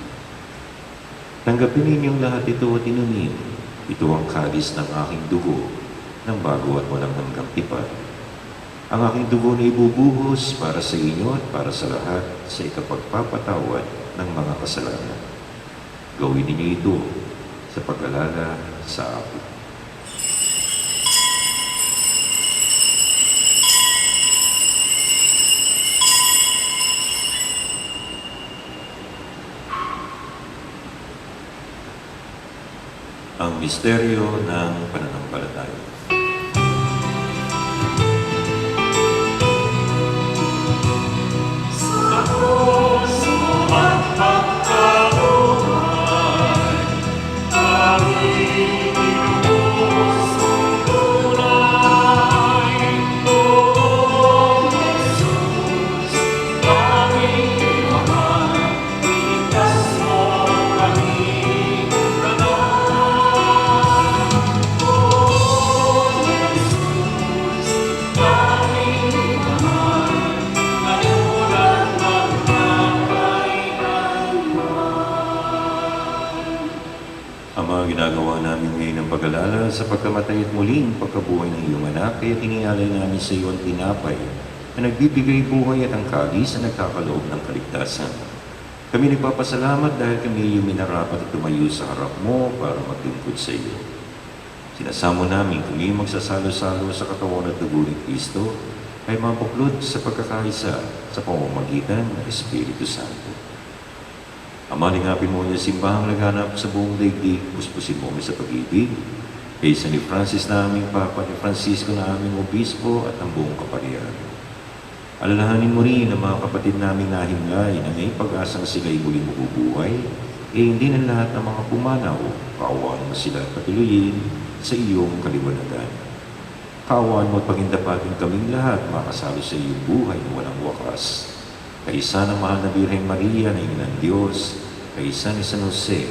"Tanggapin ninyong lahat ito at inumin. Ito ang kalis ng aking dugo, ng bago at walang hanggang tipan. Ang aking dugo na ibubuhos para sa inyo at para sa lahat sa ikapagpapatawad ng mga kasalanan. Gawin ninyo ito sa pag-alala sa akin." Ang misteryo ng pananampalataya. Ama, ginagawa namin ngayon ang pag-alala sa pagkamatay at muling pagkabuhay ng iyong anak, kaya tinialay namin sa iyo ang tinapay na nagbibigay buhay at ang kalis na nagkakaloob ng kaligtasan. Kami nagpapasalamat dahil kami iyong minarapat at tumayo sa harap mo para maglingkod sa iyo. Sinasamo namin kami magsasalo-salo sa katawan at dugo ni Kristo ay mapuklod sa pagkakaisa sa pamamagitan ng Espiritu Santo. Ama, lingapin mo niya simbahang laganap sa buong daigdig, puspusin mo kami sa pag-ibig. Kaysa ni Francis na aming Papa, ni Francisco na aming Obispo at ang buong kaparian. Alalahanin mo rin ang mga kapatid naming nahimlay na may pag-asang sila'y muling mabubuhay, hindi ng lahat ng mga pumanaw, kaawaan mo sila at patuloyin sa iyong kaliwanagan. Kaawaan mo at pagindapatin kaming lahat makasalo sa iyong buhay na walang wakas. Kaisa ng mahal na Birheng Maria na ina ng Diyos, kaisa ni San Jose,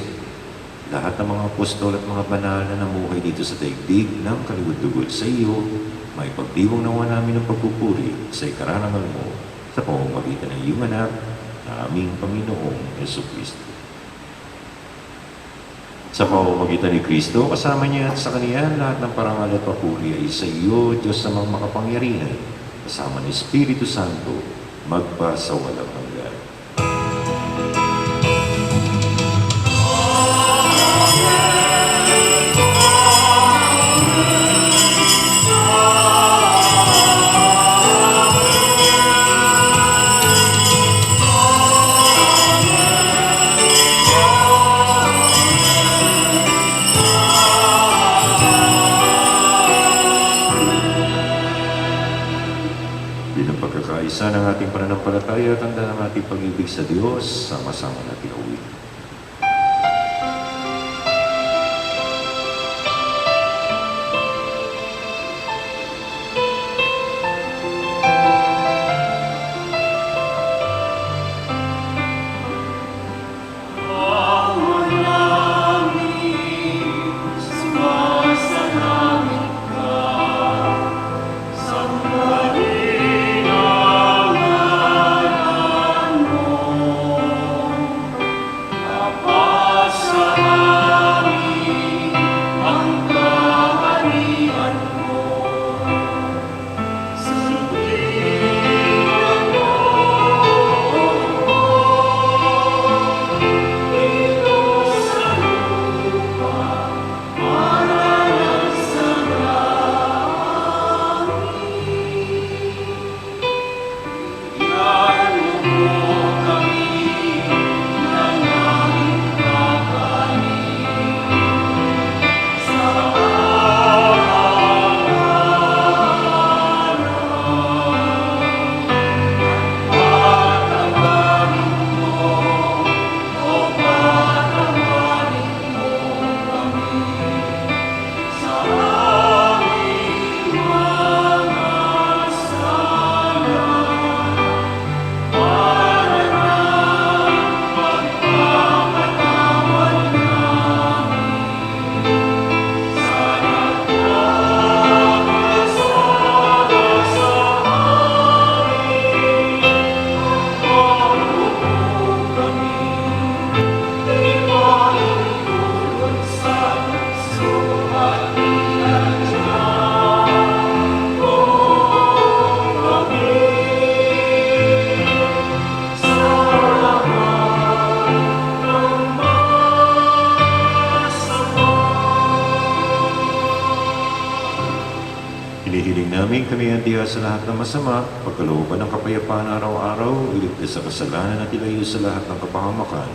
lahat ng mga apostol at mga banal na namuhay dito sa daigdig ng kaligod-dugod sa iyo, may pagdiwang nawa namin ng pagpupuri sa ikarangal mo sa pamamagitan ng iyong anak na aming Panginoong Jesucristo. Sa pamamagitan ni Kristo, kasama niya at sa Kaniya, lahat ng parangal at papuri ay sa iyo, Diyos namang makapangyarihan, kasama ni Espiritu Santo, magpa sa walang hanggan. Bilang pagkakaisa ng ating pananampalataya, tanda ng ating pag-ibig sa Diyos, sama-sama natin awit. kami handa sa lahat ng masama, pagkalooban ng kapayapaan araw-araw, iligtas sa kasalanan at ilayo sa lahat ng kapahamakan.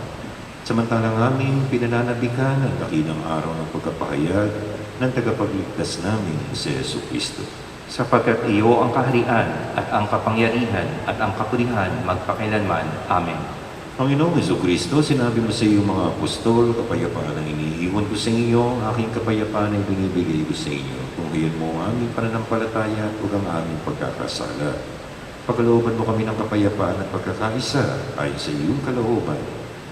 Samantalang aming pinananabikan ang dakilang araw ng pagkapahayag ng tagapagligtas namin, si Yesu Kristo. Sapagkat iyo ang kaharian at ang kapangyarihan at ang kapurihan magpakailanman. Amen. Panginoong Yesu Kristo, sinabi mo sa iyong mga apostol, kapayapaan ang iniiwan ko sa inyo, ang aking kapayapaan ay binibigay ko sa inyo. Tunghayan mo ang aming pananampalataya at huwag ang aming pagkakasala. Pagkalooban mo kami ng kapayapaan at pagkakaisa ayon sa iyong kalooban,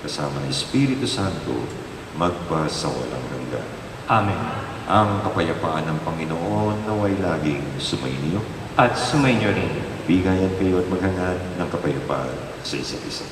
kasama ng Espiritu Santo, magpa sa walang hanggan. Amen. Ang kapayapaan ng Panginoon naway laging sumainyo. At sumainyo rin. Bigayan kayo at maghangad ng kapayapaan sa isa't isa.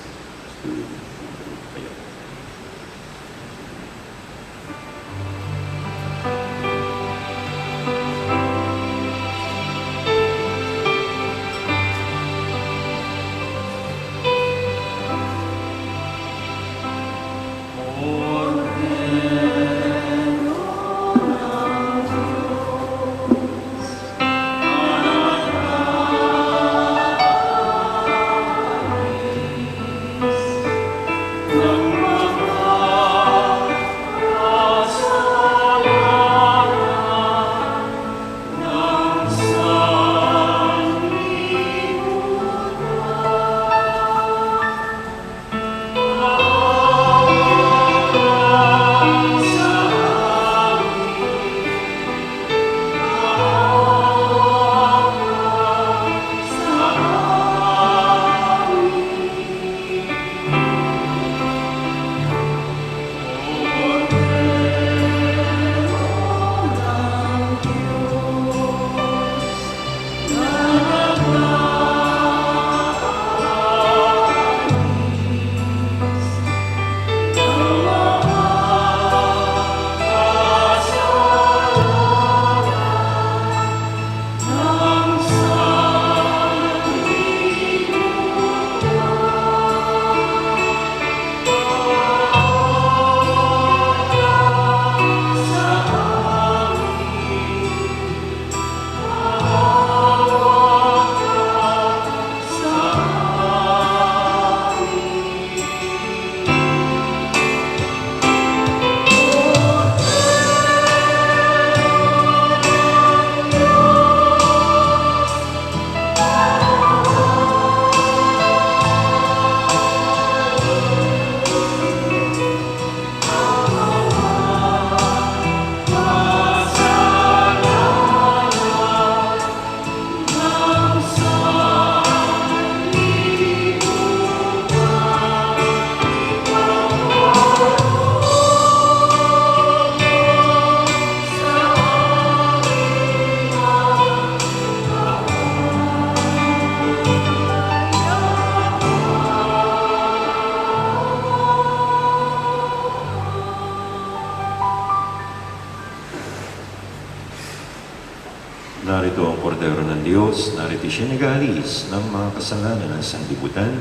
Narito ang kordero ng Diyos, narito siya nag-aalis ng mga kasalanan ng sanlibutan.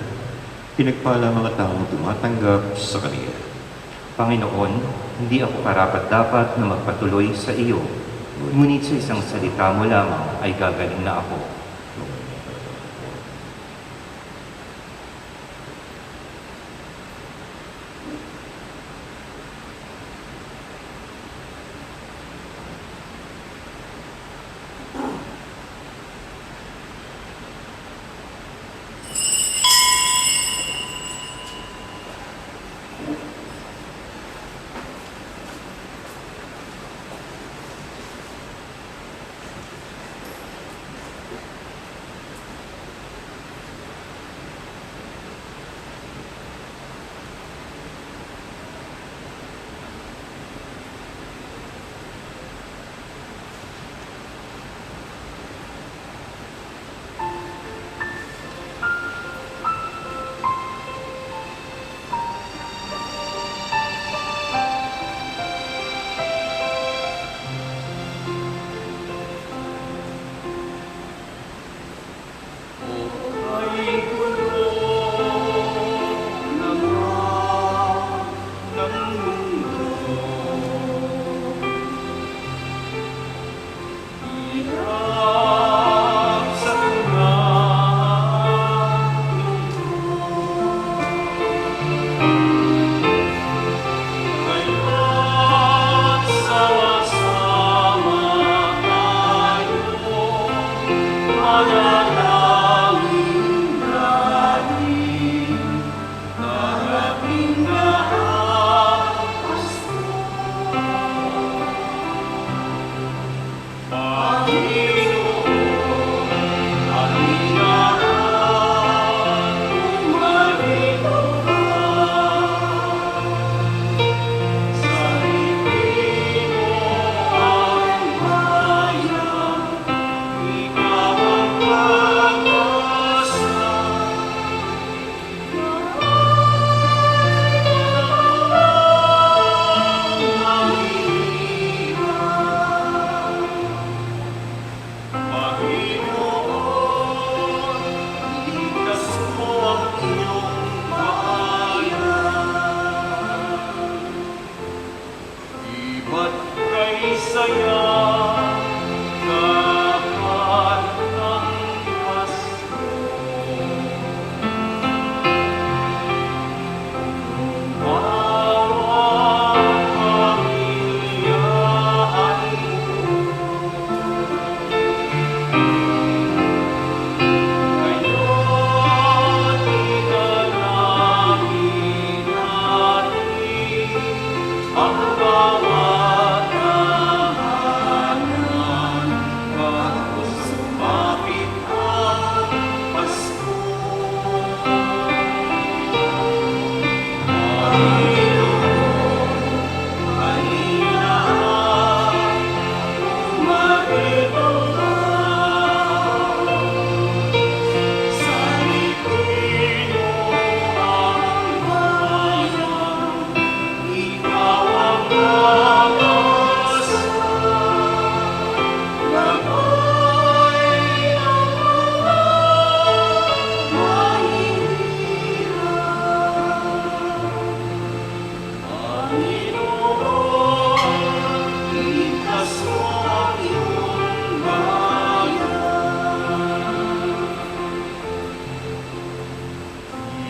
Pinagpala ang mga taong tumatanggap sa Kaniya. Panginoon, hindi ako karapat-dapat na magpatuloy sa iyo. Ngunit sa isang salita mo lamang ay gagaling na ako. ang bawat tahanan bago sumapit ang Pasko. Panginoon, halina, umarito ka sa likid mo ang bayan. Ikaw ang mag-asa na may ang mga Panginoon, ligtas mo ang iyong bayan.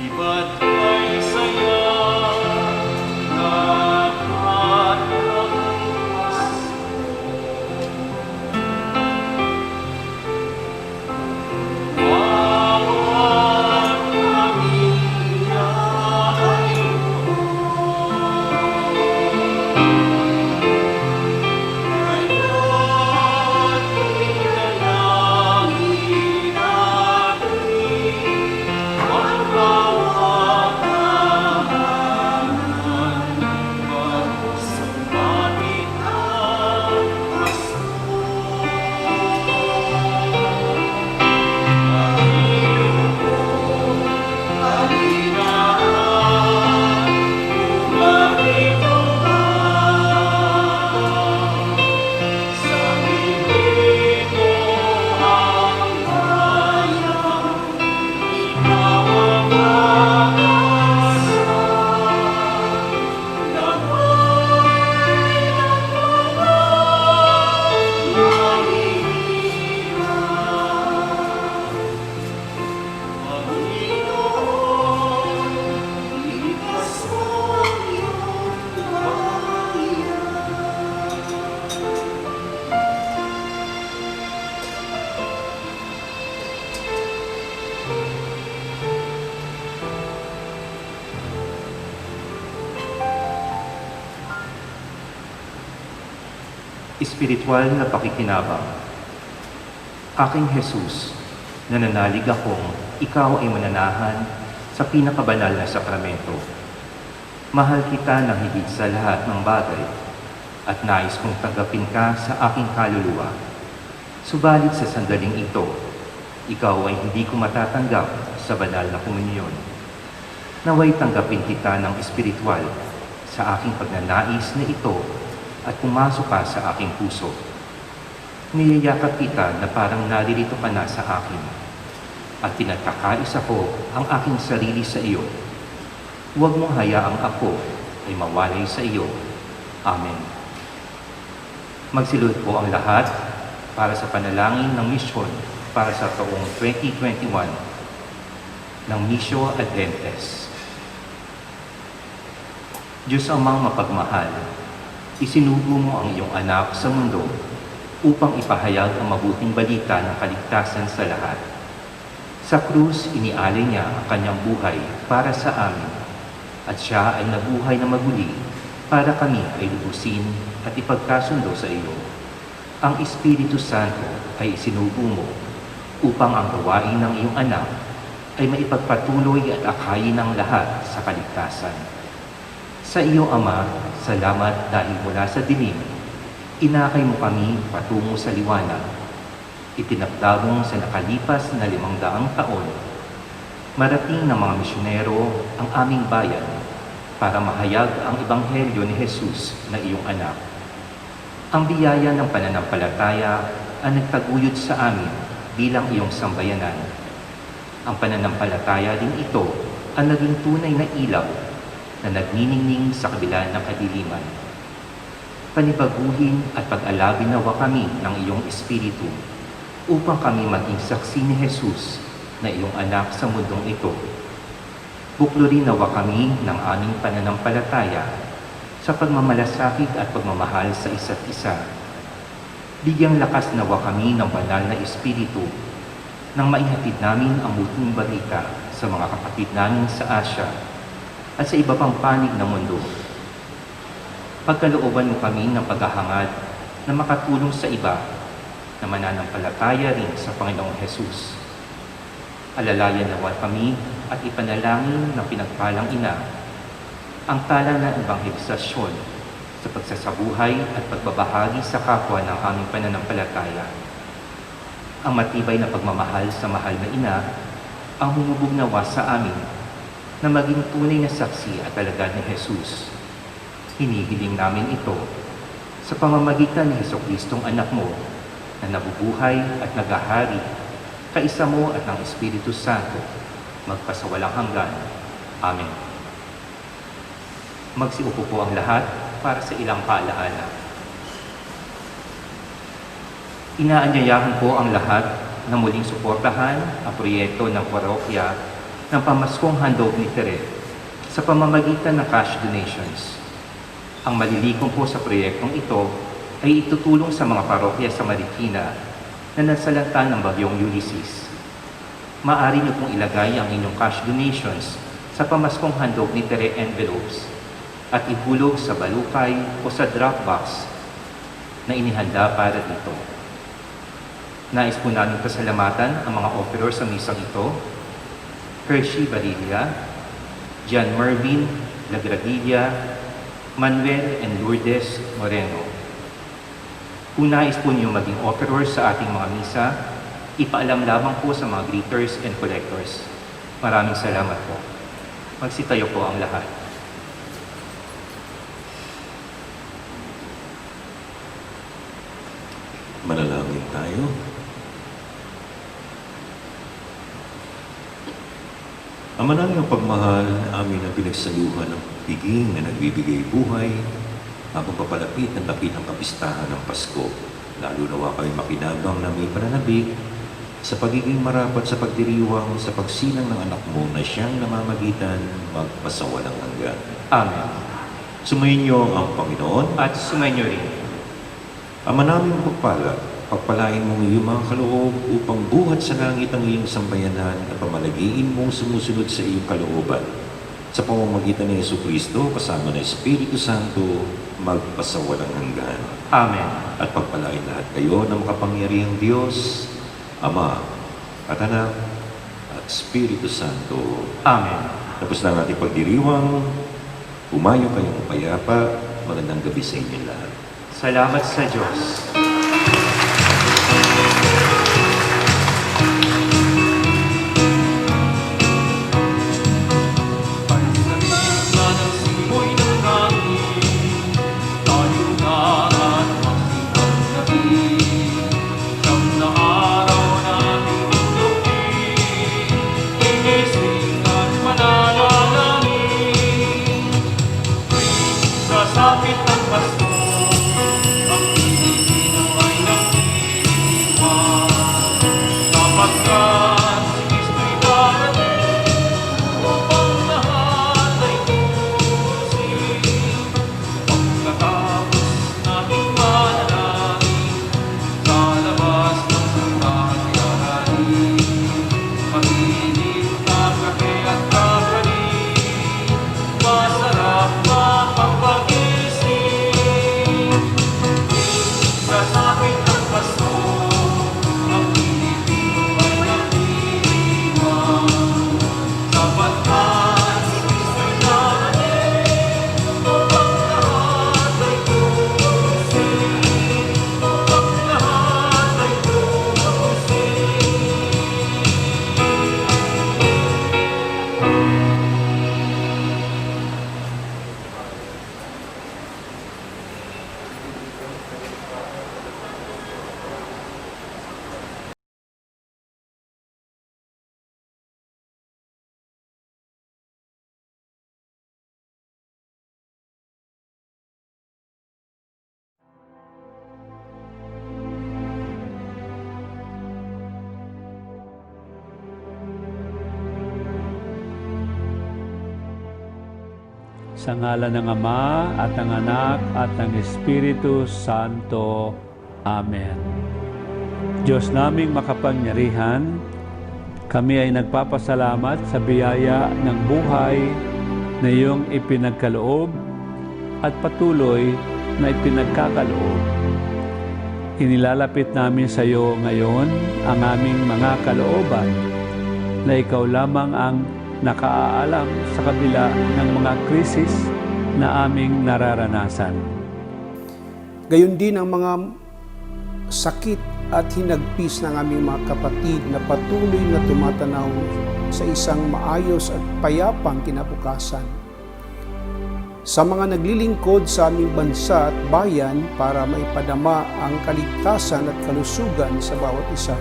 Iba't kay saya, dapat kang bawat pamilya ay ngayon ilalangin natin ang bawat tahanan bago sumapit ang Pasko. Panginoon, halina, umarito ka sa bibig mo ang bayan. Ikaw ang mag-asa na may ang mga Panginoon, ligtas mo ang iyong bayan. Espiritual na pakikinabang. Aking Jesus, nananalig akong ikaw ay mananahan sa pinakabanal na sakramento. Mahal kita ng higit sa lahat ng bagay at nais kong tanggapin ka sa aking kaluluwa. Subalit sa sandaling ito, ikaw ay hindi ko matatanggap sa banal na komunyon. Naway tanggapin kita ng espiritual sa aking pagnanais na ito at pumasok ka sa aking puso. Niyayakap kita na parang naririto ka na sa akin at tinatakaisa ko ang aking sarili sa iyo. Huwag mong hayaang ako ay mawalay sa iyo. Amen. Magsilod po ang lahat para sa panalangin ng misyon para sa taong 2021 ng Missio Adventes. Diyos Amang mapagmahal, isinugo mo ang iyong anak sa mundo upang ipahayag ang mabuting balita ng kaligtasan sa lahat. Sa krus, inialay niya ang kanyang buhay para sa amin at siya ay nabuhay na maguli para kami ay lubusin at ipagkasundo sa iyo. Ang Espiritu Santo ay isinugo mo upang ang gawain ng iyong anak ay maipagpatuloy at akayin ng lahat sa kaligtasan. Sa iyo, Ama, salamat dahil mula sa dilim, inakay mo kami patungo sa liwanag. Itinakda mo sa nakalipas na 500 taon, marating ng mga misyonero ang aming bayan para mahayag ang Ebanghelyo ni Jesus na iyong anak. Ang biyaya ng pananampalataya ang nagtaguyod sa amin bilang iyong sambayanan. Ang pananampalataya din ito ang naging tunay na ilaw na nagniningning sa kabila ng kadiliman. Panibaguhin at pag-alabin nawa kami ng iyong Espiritu upang kami maging saksi ni Jesus na iyong anak sa mundong ito. Buklurin nawa kami ng aming pananampalataya sa pagmamalasakit at pagmamahal sa isa't isa. Bigyang lakas nawa kami ng banal na Espiritu nang maihatid namin ang buting balita sa mga kapatid namin sa Asya at sa iba pang panig ng mundo. Pagkalooban mo kami ng paghahangad na makatulong sa iba na mananampalataya rin sa Panginoong Hesus. Alalayan nawa kami at ipanalangin ng pinagpalang ina ang tala ng ebanghelisasyon sa pagsasabuhay at pagbabahagi sa kapwa ng aming pananampalataya. Ang matibay na pagmamahal sa mahal na ina ang humubog nawa sa amin na maging tunay na saksi at alagad ni Jesus. Hinihiling namin ito sa pamamagitan ni Jesucristong anak mo na nabubuhay at nagahari kaisa mo at ng Espiritu Santo magpasawalang hanggan. Amen. Magsiupo po ang lahat para sa ilang paalaala. Inaanyayahan po ang lahat na muling suportahan ang proyekto ng parokya ng Pamaskong Handog ni Tere sa pamamagitan ng cash donations. Ang malilikom po sa proyektong ito ay itutulong sa mga parokya sa Marikina na nasalanta ng bagyong Ulysses. Maaari niyo pong ilagay ang inyong cash donations sa Pamaskong Handog ni Tere envelopes at ihulog sa balukay o sa drop box na inihanda para dito. Nais po namin pasalamatan ang mga offeror sa misang ito: Hershey Barilla, John Mervin Lagradilla, Manuel and Lourdes Moreno. Kung nais po niyo maging offeror sa ating mga misa, ipaalam lamang po sa mga greeters and collectors. Maraming salamat po. Magsitayo po ang lahat. Manalangin tayo. Ama namin ang pagmahal, amin ang pinagsaluhan ng piging na nagbibigay buhay habang papalapit ng dapitang kapistahan ng Pasko. Lalo nawa kami makinabang na may pananabik sa pagiging marapat sa pagdiriwang sa pagsilang ng anak mo na siyang namamagitan magpasawalang hanggan. Amen. Sumayin niyo ang Panginoon. At sumayin niyo rin. Ama namin pagpala, pagpalain mong iyong mga kaloob upang buhat sa langit ang iyong sambayanan at pamalagiin mong sumusunod sa iyong kalooban. Sa pamamagitan ni Jesucristo, kasama ng Espiritu Santo, magpasawalang hanggan. Amen. At pagpalain lahat kayo ng makapangyarihang Diyos, Ama at Anak at Espiritu Santo. Amen. Tapos na natin pagdiriwang, umayo kayong payapa, magandang gabi sa inyo lahat. Salamat sa Diyos. Sapit ang Pasko, ang Pilipino ay nagdidiwang. Sapagkat si Kristo'y darating, upang lahat ay tusin. Pagkatapos nating manalangin, sa labas ng sanggunian, mahilig na kape at kakanin, masarap na Sasapit ang Pasko, ang Pilipino ay nagdidiwang. Sapagkat si Kristo'y darating, upang lahat ay tusin. Upang lahat ay tusin. Sa ngalan ng Ama at ng Anak at ng Espiritu Santo. Amen. Diyos naming makapangyarihan, kami ay nagpapasalamat sa biyaya ng buhay na iyong ipinagkaloob at patuloy na ipinagkakaloob. Inilalapit namin sa iyo ngayon ang aming mga kalooban na ikaw lamang ang nakaalam sa kabila ng mga krisis na aming nararanasan. Gayon din ang mga sakit at hinagpis ng aming mga kapatid na patuloy na tumatanaw sa isang maayos at payapang kinabukasan. Sa mga naglilingkod sa aming bansa at bayan para maipadama ang kaligtasan at kalusugan sa bawat isa.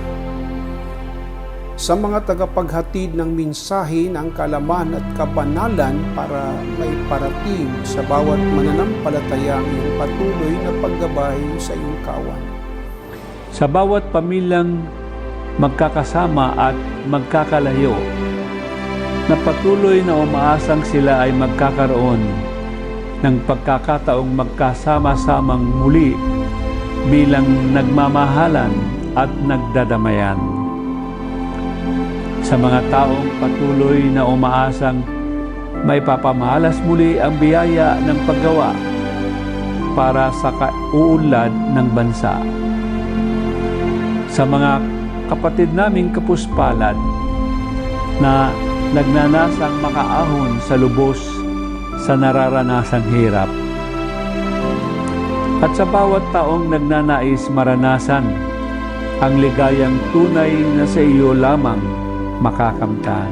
Sa mga tagapaghatid ng mensahe ng kaalaman at kabanalan para maiparating sa bawat mananampalataya ang iyong patuloy na paggabay sa iyong kawan. Sa bawat pamilyang magkakasama at magkakalayo, na patuloy na umaasang sila ay magkakaroon ng pagkakataong magkasama-samang muli bilang nagmamahalan at nagdadamayan. Sa mga taong patuloy na umaasang may papamalas muli ang biyaya ng paggawa para sa kauunlad ng bansa. Sa mga kapatid naming kapuspalad na nagnanasang makaahon sa lubos sa nararanasang hirap. At sa bawat taong nagnanais maranasan ang ligayang tunay na sa iyo lamang makakamtan.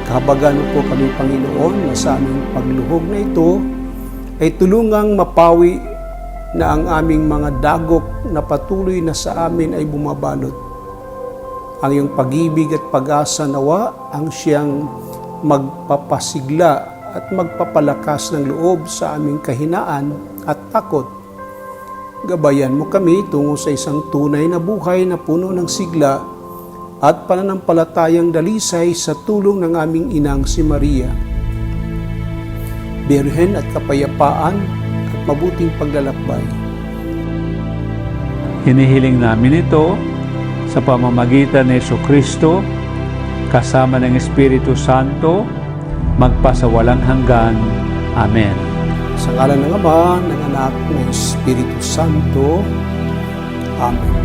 Kahabagan mo po kami, Panginoon, na sa aming pagluhog na ito ay tulungang mapawi na ang aming mga dagok na patuloy na sa amin ay bumabalot. Ang iyong pag-ibig at pag-asa nawa ang siyang magpapasigla at magpapalakas ng loob sa aming kahinaan at takot. Gabayan mo kami tungo sa isang tunay na buhay na puno ng sigla at pananampalatayang dalisay sa tulong ng aming inang si Maria. Birhen at kapayapaan at mabuting paglalakbay. Hinihiling namin ito sa pamamagitan ni Jesucristo, kasama ng Espiritu Santo, magpasawalang hanggan. Amen. Sa ngalan ng Ama, ng Anak, ng Espiritu Santo. Amen.